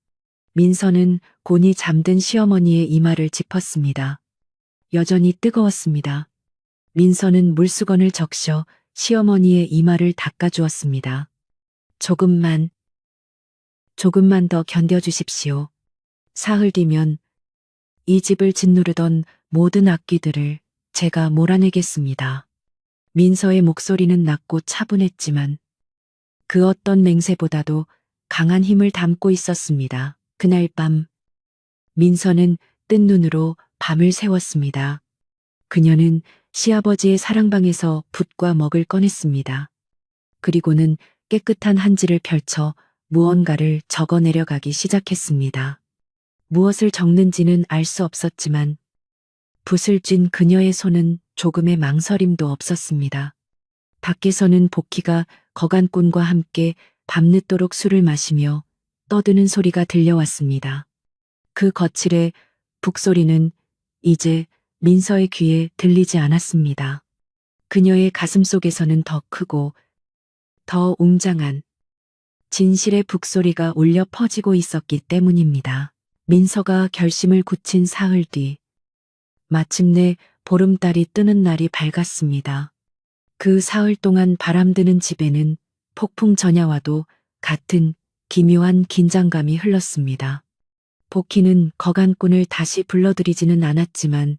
민서는 곤히 잠든 시어머니의 이마를 짚었습니다. 여전히 뜨거웠습니다. 민서는 물수건을 적셔 시어머니의 이마를 닦아주었습니다. 조금만 더 견뎌주십시오. 사흘 뒤면 이 집을 짓누르던 모든 악귀들을 제가 몰아내겠습니다. 민서의 목소리는 낮고 차분했지만 그 어떤 맹세보다도 강한 힘을 담고 있었습니다. 그날 밤 민서는 뜬 눈으로 밤을 새웠습니다. 그녀는 시아버지의 사랑방에서 붓과 먹을 꺼냈습니다. 그리고는 깨끗한 한지를 펼쳐 무언가를 적어 내려가기 시작했습니다. 무엇을 적는지는 알 수 없었지만 붓을 쥔 그녀의 손은 조금의 망설임도 없었습니다. 밖에서는 복희가 거간꾼과 함께 밤늦도록 술을 마시며 떠드는 소리가 들려왔습니다. 그 거칠의 북소리는 이제 민서의 귀에 들리지 않았습니다. 그녀의 가슴 속에서는 더 크고 더 웅장한 진실의 북소리가 울려 퍼지고 있었기 때문입니다. 민서가 결심을 굳힌 사흘 뒤 마침내 보름달이 뜨는 날이 밝았습니다. 그 사흘 동안 바람드는 집에는 폭풍 전야와도 같은 기묘한 긴장감이 흘렀습니다. 복희는 거간꾼을 다시 불러들이지는 않았지만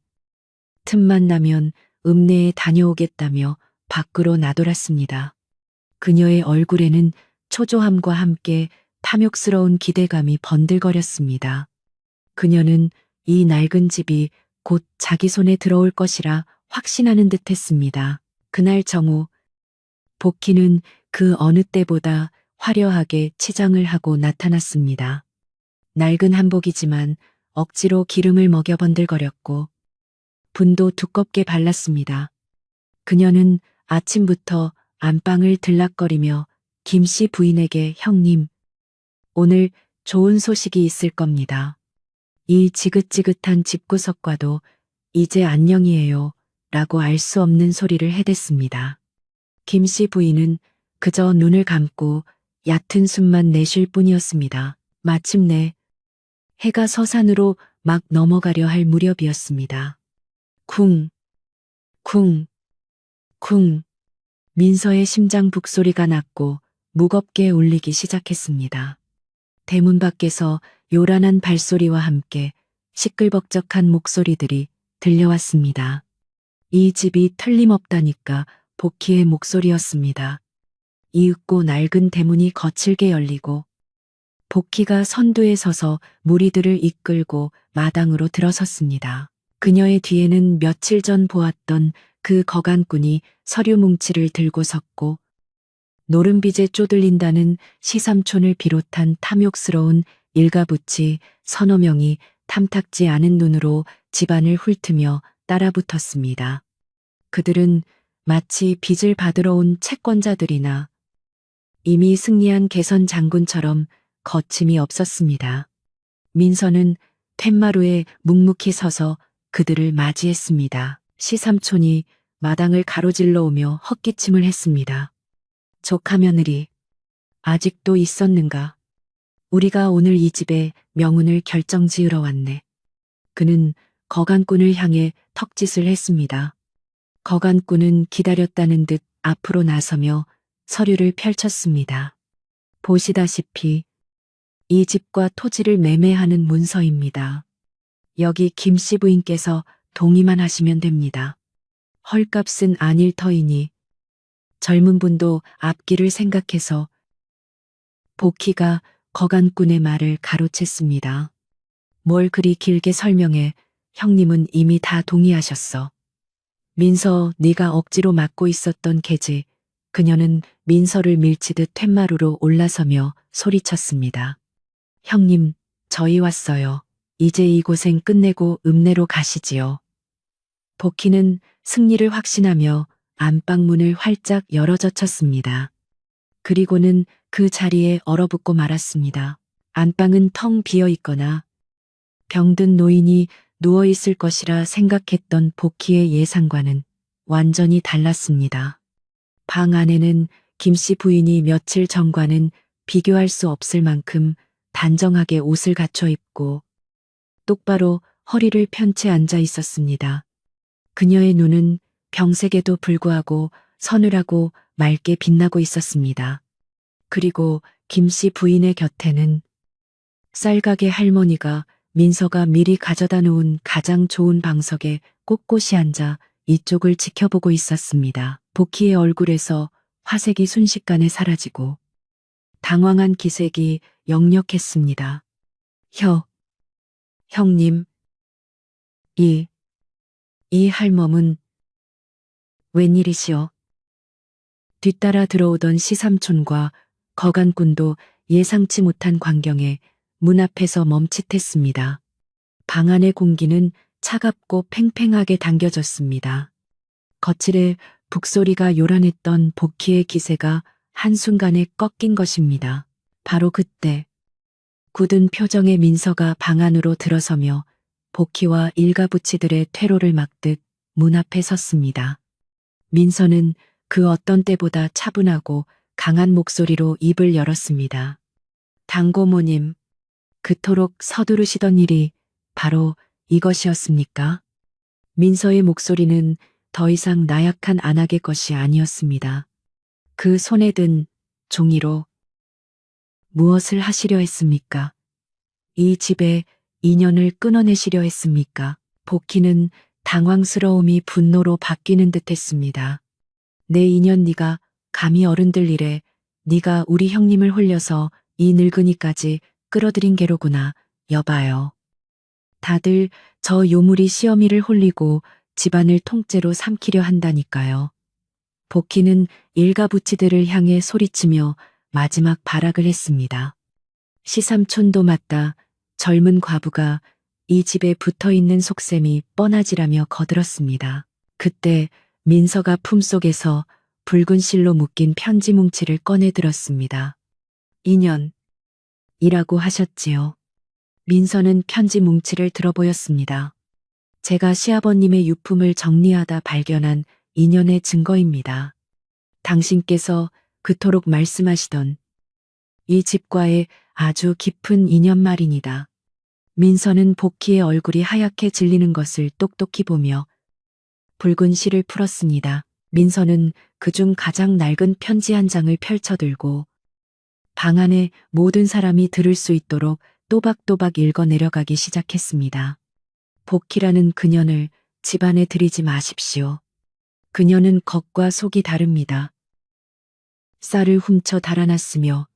틈만 나면 읍내에 다녀오겠다며 밖으로 나돌았습니다. 그녀의 얼굴에는 초조함과 함께 탐욕스러운 기대감이 번들거렸습니다. 그녀는 이 낡은 집이 곧 자기 손에 들어올 것이라 확신하는 듯 했습니다. 그날 정오, 복희는 그 어느 때보다 화려하게 치장을 하고 나타났습니다. 낡은 한복이지만 억지로 기름을 먹여 번들거렸고 분도 두껍게 발랐습니다. 그녀는 아침부터 안방을 들락거리며 김씨 부인에게 형님, 오늘 좋은 소식이 있을 겁니다. 이 지긋지긋한 집구석과도 이제 안녕이에요 라고 알 수 없는 소리를 해댔습니다. 김씨 부인은 그저 눈을 감고 얕은 숨만 내쉴 뿐이었습니다. 마침내 해가 서산으로 막 넘어가려 할 무렵이었습니다. 쿵, 쿵, 쿵. 민서의 심장 북소리가 났고 무겁게 울리기 시작했습니다. 대문 밖에서 요란한 발소리와 함께 시끌벅적한 목소리들이 들려왔습니다. 이 집이 틀림없다니까 복희의 목소리였습니다. 이윽고 낡은 대문이 거칠게 열리고 복희가 선두에 서서 무리들을 이끌고 마당으로 들어섰습니다. 그녀의 뒤에는 며칠 전 보았던 그 거간꾼이 서류 뭉치를 들고 섰고 노름빚에 쪼들린다는 시삼촌을 비롯한 탐욕스러운 일가부치 서너 명이 탐탁지 않은 눈으로 집안을 훑으며 따라붙었습니다. 그들은 마치 빚을 받으러 온 채권자들이나 이미 승리한 개선 장군처럼 거침이 없었습니다. 민서는 툇마루에 묵묵히 서서 그들을 맞이했습니다. 시삼촌이 마당을 가로질러 오며 헛기침을 했습니다. 조카며느리, 아직도 있었는가? 우리가 오늘 이 집의 명운을 결정지으러 왔네. 그는 거간꾼을 향해 턱짓을 했습니다. 거간꾼은 기다렸다는 듯 앞으로 나서며 서류를 펼쳤습니다. 보시다시피 이 집과 토지를 매매하는 문서입니다. 여기 김씨 부인께서 동의만 하시면 됩니다. 헐값은 아닐 터이니 젊은 분도 앞길을 생각해서 복희가 거간꾼의 말을 가로챘습니다. 뭘 그리 길게 설명해. 형님은 이미 다 동의하셨어. 민서, 네가 억지로 맡고 있었던 개지. 그녀는 민서를 밀치듯 툇마루로 올라서며 소리쳤습니다. 형님, 저희 왔어요. 이제 이 고생 끝내고 읍내로 가시지요. 복희는 승리를 확신하며 안방문을 활짝 열어젖혔습니다. 그리고는 그 자리에 얼어붙고 말았습니다. 안방은 텅 비어 있거나 병든 노인이 누워 있을 것이라 생각했던 복희의 예상과는 완전히 달랐습니다. 방 안에는 김씨 부인이 며칠 전과는 비교할 수 없을 만큼 단정하게 옷을 갖춰 입고 똑바로 허리를 편 채 앉아 있었습니다. 그녀의 눈은 병색에도 불구하고 서늘하고 맑게 빛나고 있었습니다. 그리고 김씨 부인의 곁에는 쌀가게 할머니가 민서가 미리 가져다 놓은 가장 좋은 방석에 꼿꼿이 앉아 이쪽을 지켜보고 있었습니다. 복희의 얼굴에서 화색이 순식간에 사라지고 당황한 기색이 역력했습니다. 형님, 이 할멈은 웬일이시오? 뒤따라 들어오던 시삼촌과 거간꾼도 예상치 못한 광경에 문 앞에서 멈칫했습니다. 방 안의 공기는 차갑고 팽팽하게 당겨졌습니다. 거칠에 북소리가 요란했던 복희의 기세가 한순간에 꺾인 것입니다. 바로 그때 굳은 표정의 민서가 방 안으로 들어서며 복희와 일가부치들의 퇴로를 막듯 문 앞에 섰습니다. 민서는 그 어떤 때보다 차분하고 강한 목소리로 입을 열었습니다. 당고모님, 그토록 서두르시던 일이 바로 이것이었습니까? 민서의 목소리는 더 이상 나약한 안악의 것이 아니었습니다. 그 손에 든 종이로 무엇을 하시려 했습니까? 이 집에 인연을 끊어내시려 했습니까? 복희는 당황스러움이 분노로 바뀌는 듯 했습니다. 내 인연 네가 감히 어른들 일에 네가 우리 형님을 홀려서 이 늙은이까지 끌어들인 게로구나. 여봐요. 다들 저 요물이 시어미를 홀리고 집안을 통째로 삼키려 한다니까요. 복희는 일가부치들을 향해 소리치며 마지막 발악을 했습니다. 시삼촌도 맞다. 젊은 과부가 이 집에 붙어있는 속셈이 뻔하지라며 거들었습니다. 그때 민서가 품속에서 붉은 실로 묶인 편지 뭉치를 꺼내 들었습니다. 인연이라고 하셨지요. 민서는 편지 뭉치를 들어보였습니다. 제가 시아버님의 유품을 정리하다 발견한 인연의 증거입니다. 당신께서 그토록 말씀하시던 이 집과의 아주 깊은 인연 말입니다. 민서는 복희의 얼굴이 하얗게 질리는 것을 똑똑히 보며 붉은 실을 풀었습니다. 민서는 그중 가장 낡은 편지 한 장을 펼쳐들고 방 안에 모든 사람이 들을 수 있도록 또박또박 읽어 내려가기 시작했습니다. 복희라는 그년을 집안에 들이지 마십시오. 그녀는 겉과 속이 다릅니다. 쌀을 훔쳐 달아났으며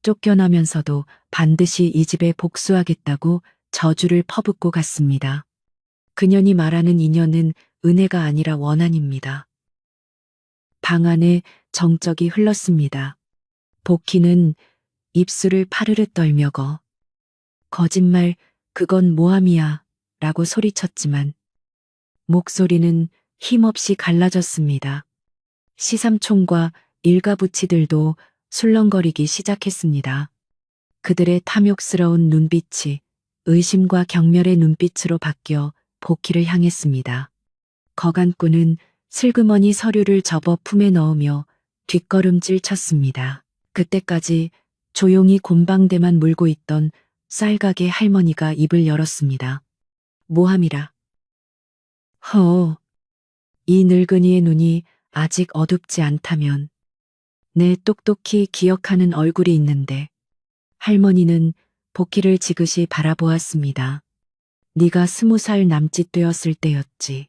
쫓겨나면서도 반드시 이 집에 복수하겠다고 저주를 퍼붓고 갔습니다. 그년이 말하는 인연은 은혜가 아니라 원한입니다. 방 안에 정적이 흘렀습니다. 복희는 입술을 파르르 떨며 거짓말, 그건 모함이야 라고 소리쳤지만 목소리는 힘없이 갈라졌습니다. 시삼촌과 일가부치들도 술렁거리기 시작했습니다. 그들의 탐욕스러운 눈빛이 의심과 경멸의 눈빛으로 바뀌어 복희를 향했습니다. 거간꾼은 슬그머니 서류를 접어 품에 넣으며 뒷걸음질 쳤습니다. 그때까지 조용히 곤방대만 물고 있던 쌀가게 할머니가 입을 열었습니다. 모함이라. 허, 이 늙은이의 눈이 아직 어둡지 않다면 내 똑똑히 기억하는 얼굴이 있는데. 할머니는 복희를 지그시 바라보았습니다. 네가 20살 남짓 되었을 때였지.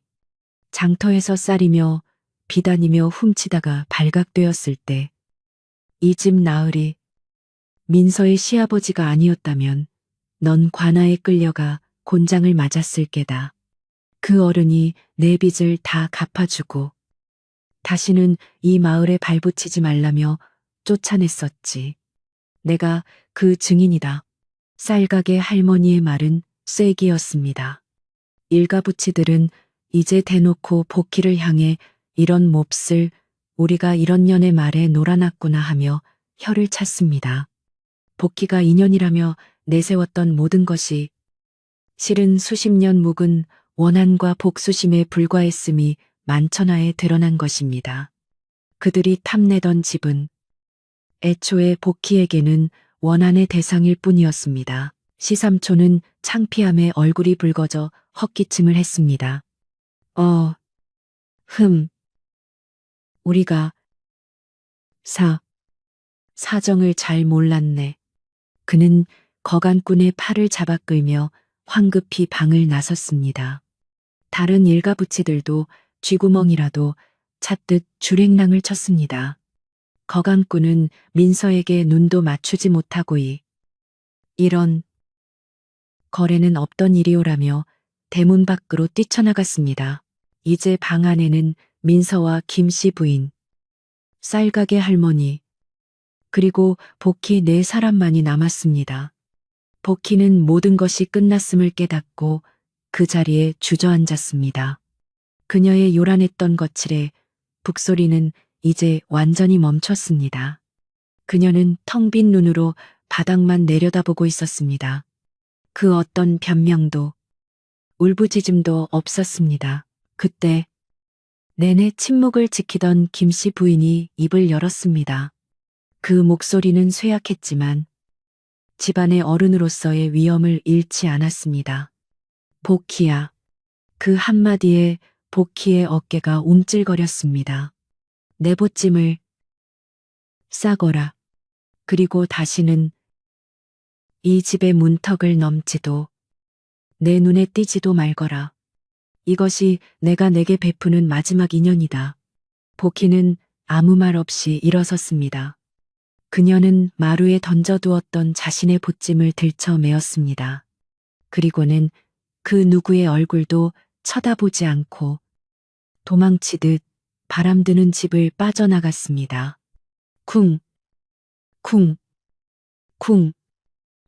장터에서 쌀이며 비단이며 훔치다가 발각되었을 때. 이 집 나으리 민서의 시아버지가 아니었다면 넌 관아에 끌려가 곤장을 맞았을 게다. 그 어른이 내 빚을 다 갚아주고 다시는 이 마을에 발붙이지 말라며 쫓아냈었지. 내가 그 증인이다. 쌀가게 할머니의 말은 쐐기였습니다. 일가부치들은 이제 대놓고 복희를 향해 이런 몹쓸 우리가 이런 년의 말에 놀아났구나 하며 혀를 찼습니다. 복희가 인연이라며 내세웠던 모든 것이 실은 수십 년 묵은 원한과 복수심에 불과했음이 만천하에 드러난 것입니다. 그들이 탐내던 집은 애초에 복희에게는 원한의 대상일 뿐이었습니다. 시삼촌은 창피함에 얼굴이 붉어져 헛기침을 했습니다. 우리가 사정을 잘 몰랐네. 그는 거간꾼의 팔을 잡아 끌며 황급히 방을 나섰습니다. 다른 일가부치들도 쥐구멍이라도 찾듯 줄행랑을 쳤습니다. 거간꾼은 민서에게 눈도 맞추지 못하고 이런 거래는 없던 일이오라며 대문 밖으로 뛰쳐나갔습니다. 이제 방 안에는 민서와 김씨 부인, 쌀가게 할머니, 그리고 복희 네 사람만이 남았습니다. 복희는 모든 것이 끝났음을 깨닫고 그 자리에 주저앉았습니다. 그녀의 요란했던 거칠에 북소리는 이제 완전히 멈췄습니다. 그녀는 텅 빈 눈으로 바닥만 내려다보고 있었습니다. 그 어떤 변명도 울부짖음도 없었습니다. 그때 내내 침묵을 지키던 김씨 부인이 입을 열었습니다. 그 목소리는 쇠약했지만 집안의 어른으로서의 위엄을 잃지 않았습니다. 복희야. 그 한마디에 복희의 어깨가 움찔거렸습니다. 내보찜을 싸거라. 그리고 다시는 이 집의 문턱을 넘지도 내 눈에 띄지도 말거라. 이것이 내가 내게 베푸는 마지막 인연이다. 복희는 아무 말 없이 일어섰습니다. 그녀는 마루에 던져두었던 자신의 보찜을 들쳐매었습니다. 그리고는 그 누구의 얼굴도 쳐다보지 않고 도망치듯 바람드는 집을 빠져나갔습니다. 쿵, 쿵, 쿵.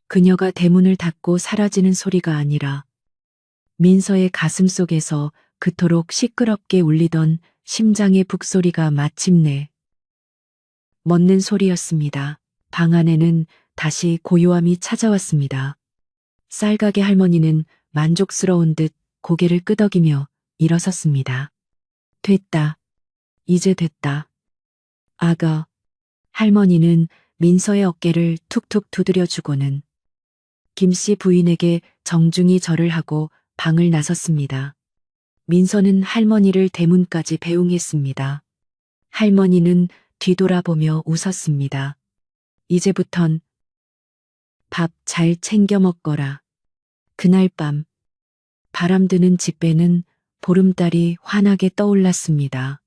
그녀가 대문을 닫고 사라지는 소리가 아니라 민서의 가슴 속에서 그토록 시끄럽게 울리던 심장의 북소리가 마침내 멎는 소리였습니다. 방 안에는 다시 고요함이 찾아왔습니다. 쌀가게 할머니는 만족스러운 듯 고개를 끄덕이며 일어섰습니다. 됐다. 이제 됐다. 아가. 할머니는 민서의 어깨를 툭툭 두드려주고는 김씨 부인에게 정중히 절을 하고 방을 나섰습니다. 민서는 할머니를 대문까지 배웅했습니다. 할머니는 뒤돌아보며 웃었습니다. 이제부턴 밥 잘 챙겨 먹거라. 그날 밤 바람드는 집배는 보름달이 환하게 떠올랐습니다.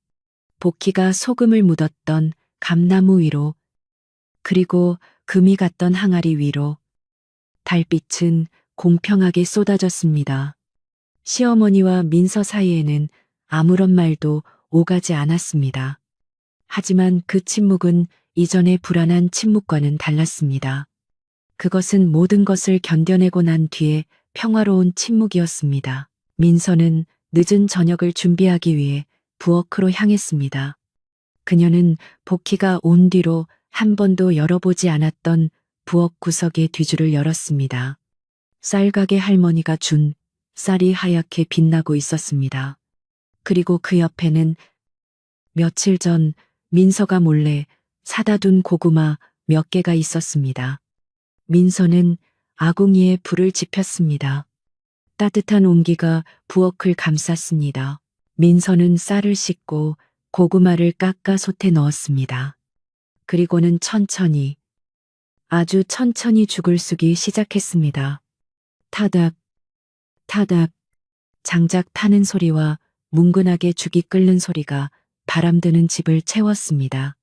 복희가 소금을 묻었던 감나무 위로, 그리고 금이 갔던 항아리 위로 달빛은 공평하게 쏟아졌습니다. 시어머니와 민서 사이에는 아무런 말도 오가지 않았습니다. 하지만 그 침묵은 이전의 불안한 침묵과는 달랐습니다. 그것은 모든 것을 견뎌내고 난 뒤에 평화로운 침묵이었습니다. 민서는 늦은 저녁을 준비하기 위해 부엌으로 향했습니다. 그녀는 복희가 온 뒤로 한 번도 열어보지 않았던 부엌 구석의 뒤줄을 열었습니다. 쌀가게 할머니가 준 쌀이 하얗게 빛나고 있었습니다. 그리고 그 옆에는 며칠 전 민서가 몰래 사다 둔 고구마 몇 개가 있었습니다. 민서는 아궁이에 불을 지폈습니다. 따뜻한 온기가 부엌을 감쌌습니다. 민서는 쌀을 씻고 고구마를 깎아 솥에 넣었습니다. 그리고는 천천히, 아주 천천히 죽을 쑤기 시작했습니다. 타닥, 타닥, 장작 타는 소리와 뭉근하게 죽이 끓는 소리가 바람드는 집을 채웠습니다.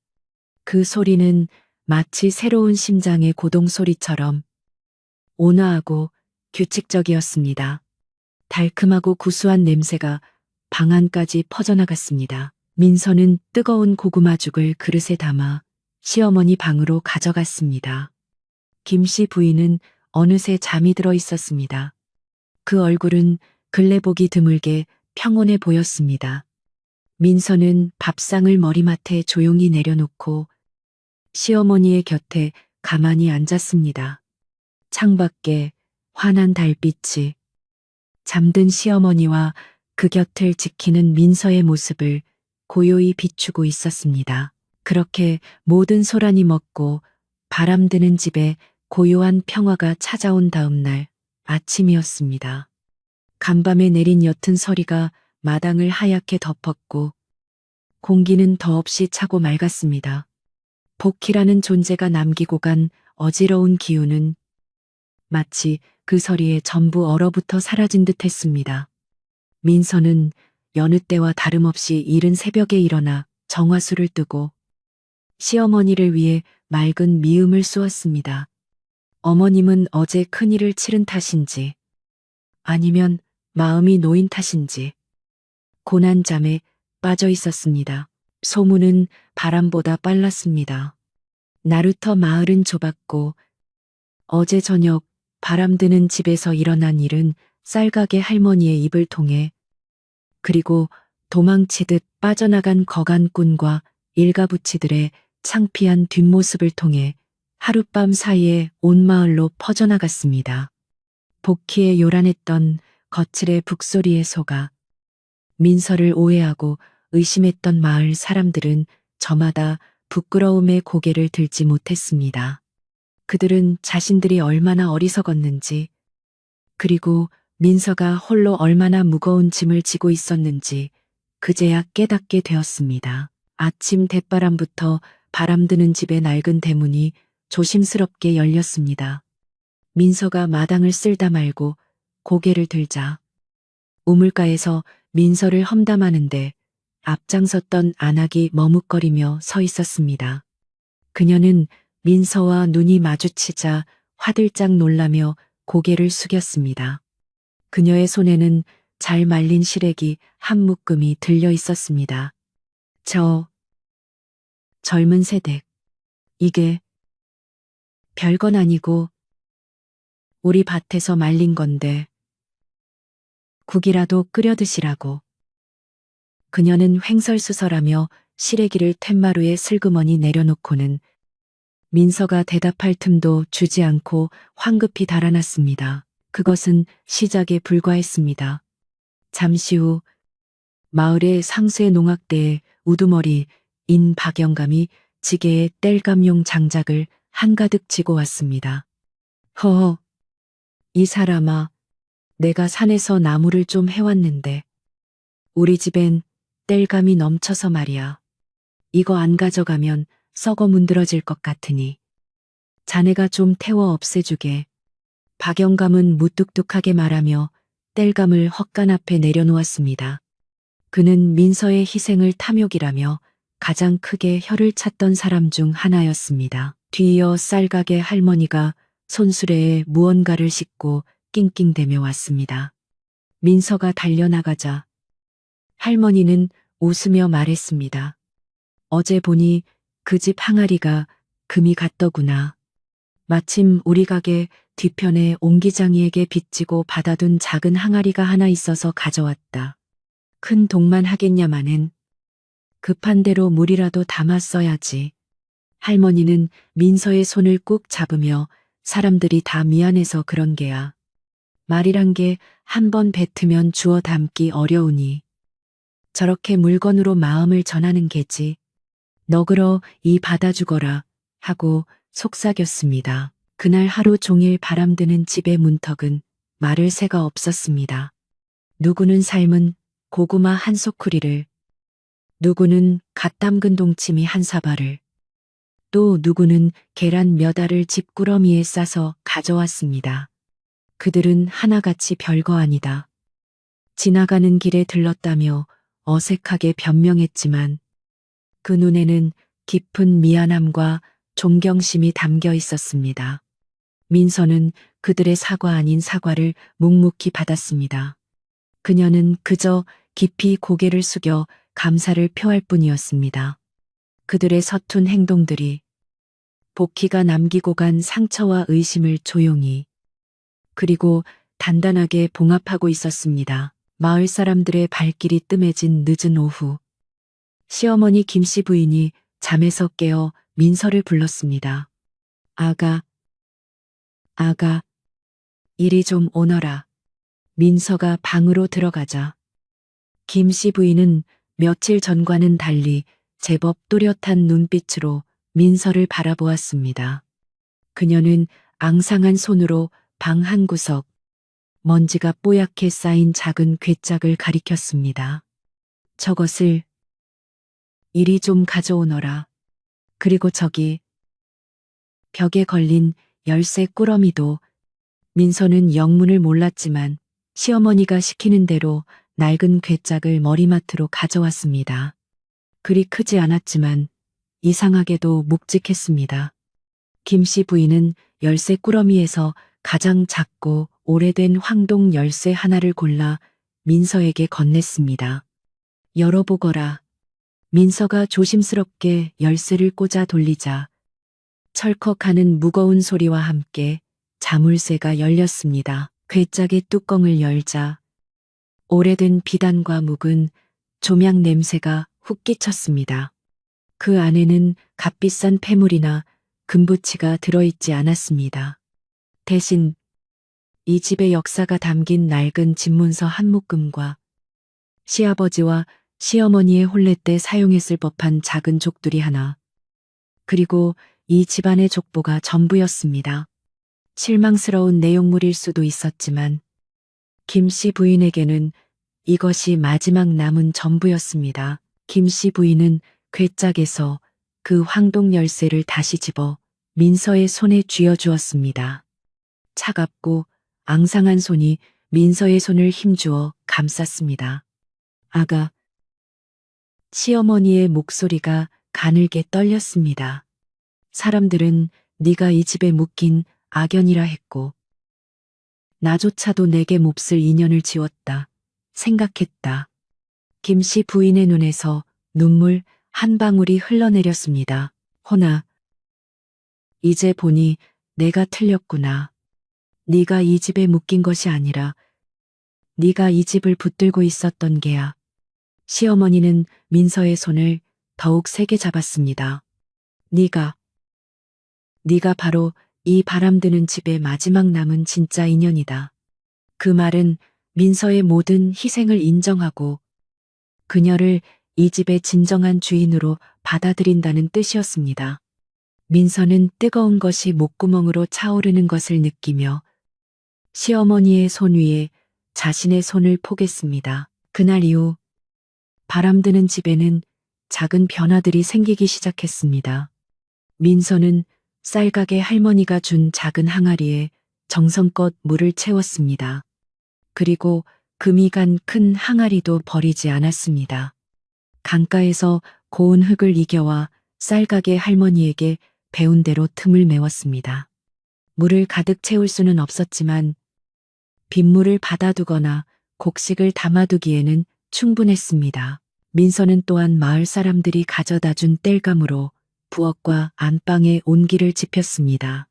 그 소리는 마치 새로운 심장의 고동 소리처럼 온화하고 규칙적이었습니다. 달큼하고 구수한 냄새가 방 안까지 퍼져나갔습니다. 민서는 뜨거운 고구마죽을 그릇에 담아 시어머니 방으로 가져갔습니다. 김씨 부인은 어느새 잠이 들어 있었습니다. 그 얼굴은 근래 보기 드물게 평온해 보였습니다. 민서는 밥상을 머리맡에 조용히 내려놓고 시어머니의 곁에 가만히 앉았습니다. 창밖에 환한 달빛이 잠든 시어머니와 그 곁을 지키는 민서의 모습을 고요히 비추고 있었습니다. 그렇게 모든 소란이 멎고 바람드는 집에 고요한 평화가 찾아온 다음 날 아침이었습니다. 간밤에 내린 옅은 서리가 마당을 하얗게 덮었고 공기는 더없이 차고 맑았습니다. 복희라는 존재가 남기고 간 어지러운 기운은 마치 그 서리에 전부 얼어붙어 사라진 듯 했습니다. 민서는 여느 때와 다름없이 이른 새벽에 일어나 정화수를 뜨고 시어머니를 위해 맑은 미음을 쏘았습니다. 어머님은 어제 큰일을 치른 탓인지 아니면 마음이 놓인 탓인지 고난잠에 빠져 있었습니다. 소문은 바람보다 빨랐습니다. 나루터 마을은 좁았고 어제 저녁 바람드는 집에서 일어난 일은 쌀가게 할머니의 입을 통해 그리고 도망치듯 빠져나간 거간꾼과 일가부치들의 창피한 뒷모습을 통해 하룻밤 사이에 온 마을로 퍼져나갔습니다. 복희의 요란했던 거칠의 북소리에 속아 민서를 오해하고 의심했던 마을 사람들은 저마다 부끄러움에 고개를 들지 못했습니다. 그들은 자신들이 얼마나 어리석었는지, 그리고 민서가 홀로 얼마나 무거운 짐을 지고 있었는지 그제야 깨닫게 되었습니다. 아침 대바람부터 바람드는 집의 낡은 대문이 조심스럽게 열렸습니다. 민서가 마당을 쓸다 말고 고개를 들자 우물가에서 민서를 험담하는데 앞장섰던 안악이 머뭇거리며 서 있었습니다. 그녀는 민서와 눈이 마주치자 화들짝 놀라며 고개를 숙였습니다. 그녀의 손에는 잘 말린 시래기 한 묶음이 들려 있었습니다. 젊은 새댁, 이게 별건 아니고 우리 밭에서 말린 건데 국이라도 끓여 드시라고. 그녀는 횡설수설하며 시래기를 툇마루에 슬그머니 내려놓고는 민서가 대답할 틈도 주지 않고 황급히 달아났습니다. 그것은 시작에 불과했습니다. 잠시 후 마을의 상수의 농악대에 우두머리 인 박영감이 지게에 땔감용 장작을 한가득 지고 왔습니다. 허허, 이 사람아, 내가 산에서 나무를 좀 해왔는데 우리 집엔 땔감이 넘쳐서 말이야. 이거 안 가져가면 썩어 문드러질 것 같으니 자네가 좀 태워 없애주게. 박영감은 무뚝뚝하게 말하며 땔감을 헛간 앞에 내려놓았습니다. 그는 민서의 희생을 탐욕이라며 가장 크게 혀를 찼던 사람 중 하나였습니다. 뒤이어 쌀가게 할머니가 손수레에 무언가를 싣고 낑낑대며 왔습니다. 민서가 달려나가자 할머니는 웃으며 말했습니다. 어제 보니 그 집 항아리가 금이 갔더구나. 마침 우리 가게 뒤편에 옹기장이에게 빚지고 받아둔 작은 항아리가 하나 있어서 가져왔다. 큰 동만 하겠냐마는 급한 대로 물이라도 담았어야지. 할머니는 민서의 손을 꾹 잡으며 사람들이 다 미안해서 그런 게야. 말이란 게 한 번 뱉으면 주워 담기 어려우니 저렇게 물건으로 마음을 전하는 게지. 너그러 이 받아주거라 하고 속삭였습니다. 그날 하루 종일 바람드는 집의 문턱은 마를 새가 없었습니다. 누구는 삶은 고구마 한 소쿠리를, 누구는 갓 담근 동치미 한 사발을, 또 누구는 계란 몇 알을 집구러미에 싸서 가져왔습니다. 그들은 하나같이 별거 아니다. 지나가는 길에 들렀다며 어색하게 변명했지만 그 눈에는 깊은 미안함과 존경심이 담겨 있었습니다. 민서는 그들의 사과 아닌 사과를 묵묵히 받았습니다. 그녀는 그저 깊이 고개를 숙여 감사를 표할 뿐이었습니다. 그들의 서툰 행동들이 복희가 남기고 간 상처와 의심을 조용히 그리고 단단하게 봉합하고 있었습니다. 마을 사람들의 발길이 뜸해진 늦은 오후. 시어머니 김씨 부인이 잠에서 깨어 민서를 불렀습니다. 아가, 이리 좀 오너라. 민서가 방으로 들어가자 김씨 부인은 며칠 전과는 달리 제법 또렷한 눈빛으로 민서를 바라보았습니다. 그녀는 앙상한 손으로 방 한 구석, 먼지가 뽀얗게 쌓인 작은 괴짝을 가리켰습니다. 저것을 이리 좀 가져오너라. 그리고 저기 벽에 걸린 열쇠 꾸러미도. 민서는 영문을 몰랐지만 시어머니가 시키는 대로 낡은 괴짝을 머리맡으로 가져왔습니다. 그리 크지 않았지만 이상하게도 묵직했습니다. 김씨 부인은 열쇠 꾸러미에서 가장 작고 오래된 황동 열쇠 하나를 골라 민서에게 건넸습니다. 열어보거라. 민서가 조심스럽게 열쇠를 꽂아 돌리자 철컥하는 무거운 소리와 함께 자물쇠가 열렸습니다. 괴짝의 뚜껑을 열자 오래된 비단과 묵은 조명 냄새가 훅 끼쳤습니다. 그 안에는 값비싼 패물이나 금부치가 들어있지 않았습니다. 대신 이 집의 역사가 담긴 낡은 집문서 한 묶음과 시아버지와 시어머니의 혼례 때 사용했을 법한 작은 족두리 하나, 그리고 이 집안의 족보가 전부였습니다. 실망스러운 내용물일 수도 있었지만 김씨 부인에게는 이것이 마지막 남은 전부였습니다. 김씨 부인은 괴짝에서 그 황동 열쇠를 다시 집어 민서의 손에 쥐어주었습니다. 차갑고 앙상한 손이 민서의 손을 힘주어 감쌌습니다. 아가. 시어머니의 목소리가 가늘게 떨렸습니다. 사람들은 네가 이 집에 묶인 악연이라 했고 나조차도 내게 몹쓸 인연을 지웠다 생각했다. 김씨 부인의 눈에서 눈물 한 방울이 흘러내렸습니다. 허나 이제 보니 내가 틀렸구나. 네가 이 집에 묶인 것이 아니라 네가 이 집을 붙들고 있었던 게야. 시어머니는 민서의 손을 더욱 세게 잡았습니다. 네가 바로 이 바람드는 집의 마지막 남은 진짜 인연이다. 그 말은 민서의 모든 희생을 인정하고 그녀를 이 집의 진정한 주인으로 받아들인다는 뜻이었습니다. 민서는 뜨거운 것이 목구멍으로 차오르는 것을 느끼며 시어머니의 손 위에 자신의 손을 포겠습니다. 그날 이후 바람드는 집에는 작은 변화들이 생기기 시작했습니다. 민서는 쌀가게 할머니가 준 작은 항아리에 정성껏 물을 채웠습니다. 그리고 금이 간 큰 항아리도 버리지 않았습니다. 강가에서 고운 흙을 이겨와 쌀가게 할머니에게 배운 대로 틈을 메웠습니다. 물을 가득 채울 수는 없었지만 빗물을 받아두거나 곡식을 담아두기에는 충분했습니다. 민서는 또한 마을 사람들이 가져다 준 땔감으로 부엌과 안방에 온기를 지폈습니다.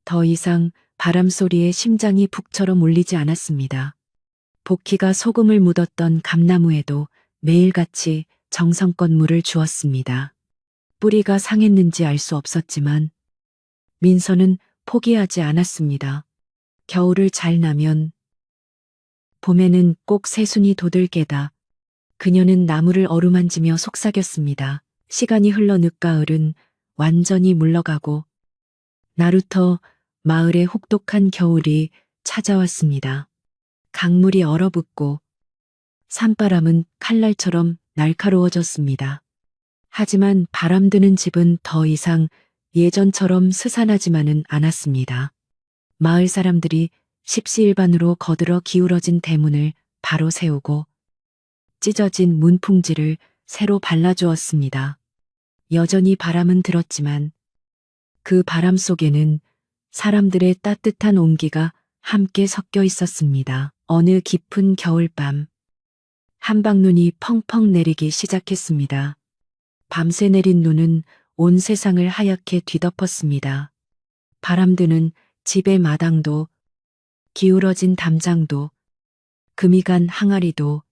더 이상 바람 소리에 심장이 북처럼 울리지 않았습니다. 복희가 소금을 묻었던 감나무에도 매일같이 정성껏 물을 주었습니다. 뿌리가 상했는지 알 수 없었지만 민서는 포기하지 않았습니다. 겨울을 잘 나면 봄에는 꼭 새순이 돋을 게다. 그녀는 나무를 어루만지며 속삭였습니다. 시간이 흘러 늦가을은 완전히 물러가고 나루터 마을에 혹독한 겨울이 찾아왔습니다. 강물이 얼어붙고 산바람은 칼날처럼 날카로워졌습니다. 하지만 바람드는 집은 더 이상 예전처럼 스산하지만은 않았습니다. 마을 사람들이 십시일반으로 거들어 기울어진 대문을 바로 세우고 찢어진 문풍지를 새로 발라주었습니다. 여전히 바람은 들었지만 그 바람 속에는 사람들의 따뜻한 온기가 함께 섞여 있었습니다. 어느 깊은 겨울밤, 한방눈이 펑펑 내리기 시작했습니다. 밤새 내린 눈은 온 세상을 하얗게 뒤덮었습니다. 바람드는 집의 마당도, 기울어진 담장도, 금이 간 항아리도,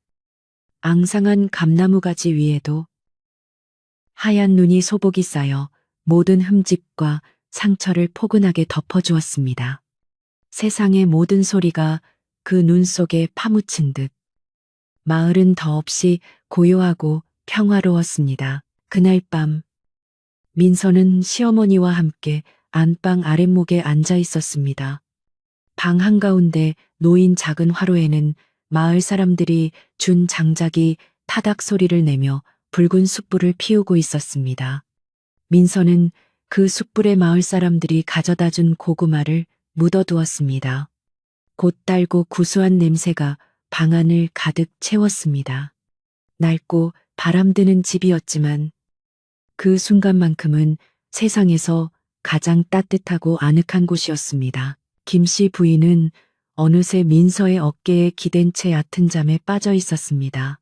앙상한 감나무 가지 위에도 하얀 눈이 소복이 쌓여 모든 흠집과 상처를 포근하게 덮어주었습니다. 세상의 모든 소리가 그 눈 속에 파묻힌 듯 마을은 더없이 고요하고 평화로웠습니다. 그날 밤 민서는 시어머니와 함께 안방 아랫목에 앉아 있었습니다. 방 한가운데 놓인 작은 화로에는 마을 사람들이 준 장작이 타닥 소리를 내며 붉은 숯불을 피우고 있었습니다. 민서는 그 숯불에 마을 사람들이 가져다 준 고구마를 묻어두었습니다. 곧 달고 구수한 냄새가 방 안을 가득 채웠습니다. 낡고 바람드는 집이었지만 그 순간만큼은 세상에서 가장 따뜻하고 아늑한 곳이었습니다. 김씨 부인은 어느새 민서의 어깨에 기댄 채 얕은 잠에 빠져 있었습니다.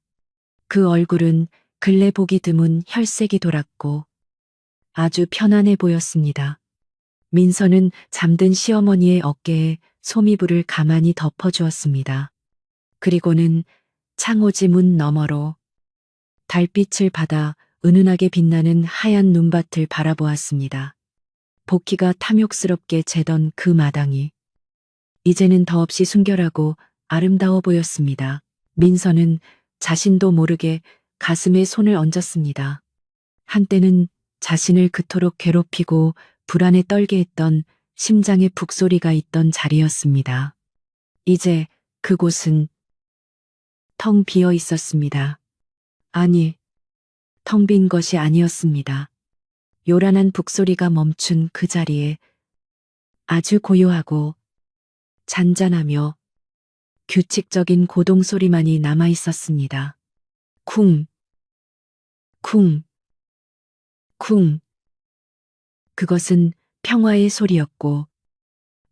그 얼굴은 근래 보기 드문 혈색이 돌았고 아주 편안해 보였습니다. 민서는 잠든 시어머니의 어깨에 소미불을 가만히 덮어주었습니다. 그리고는 창호지 문 너머로 달빛을 받아 은은하게 빛나는 하얀 눈밭을 바라보았습니다. 복희가 탐욕스럽게 재던 그 마당이 이제는 더없이 순결하고 아름다워 보였습니다. 민서는 자신도 모르게 가슴에 손을 얹었습니다. 한때는 자신을 그토록 괴롭히고 불안에 떨게 했던 심장의 북소리가 있던 자리였습니다. 이제 그곳은 텅 비어 있었습니다. 아니, 텅 빈 것이 아니었습니다. 요란한 북소리가 멈춘 그 자리에 아주 고요하고 잔잔하며 규칙적인 고동 소리만이 남아 있었습니다. 쿵, 쿵, 쿵. 그것은 평화의 소리였고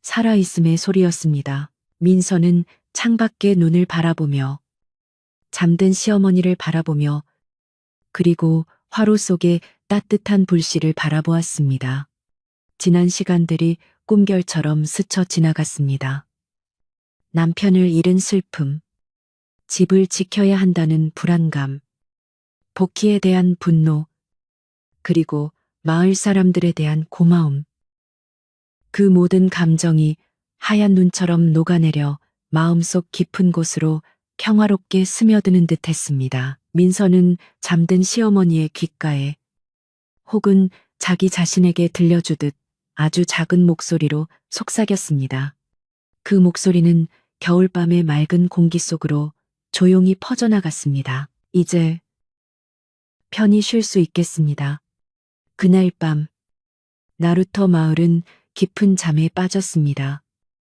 살아있음의 소리였습니다. 민서는 창밖에 눈을 바라보며 잠든 시어머니를 바라보며 그리고 화로 속의 따뜻한 불씨를 바라보았습니다. 지난 시간들이 꿈결처럼 스쳐 지나갔습니다. 남편을 잃은 슬픔, 집을 지켜야 한다는 불안감, 복희에 대한 분노, 그리고 마을 사람들에 대한 고마움. 그 모든 감정이 하얀 눈처럼 녹아내려 마음속 깊은 곳으로 평화롭게 스며드는 듯 했습니다. 민서는 잠든 시어머니의 귓가에 혹은 자기 자신에게 들려주듯 아주 작은 목소리로 속삭였습니다. 그 목소리는 겨울밤의 맑은 공기 속으로 조용히 퍼져나갔습니다. 이제 편히 쉴 수 있겠습니다. 그날 밤 나루터 마을은 깊은 잠에 빠졌습니다.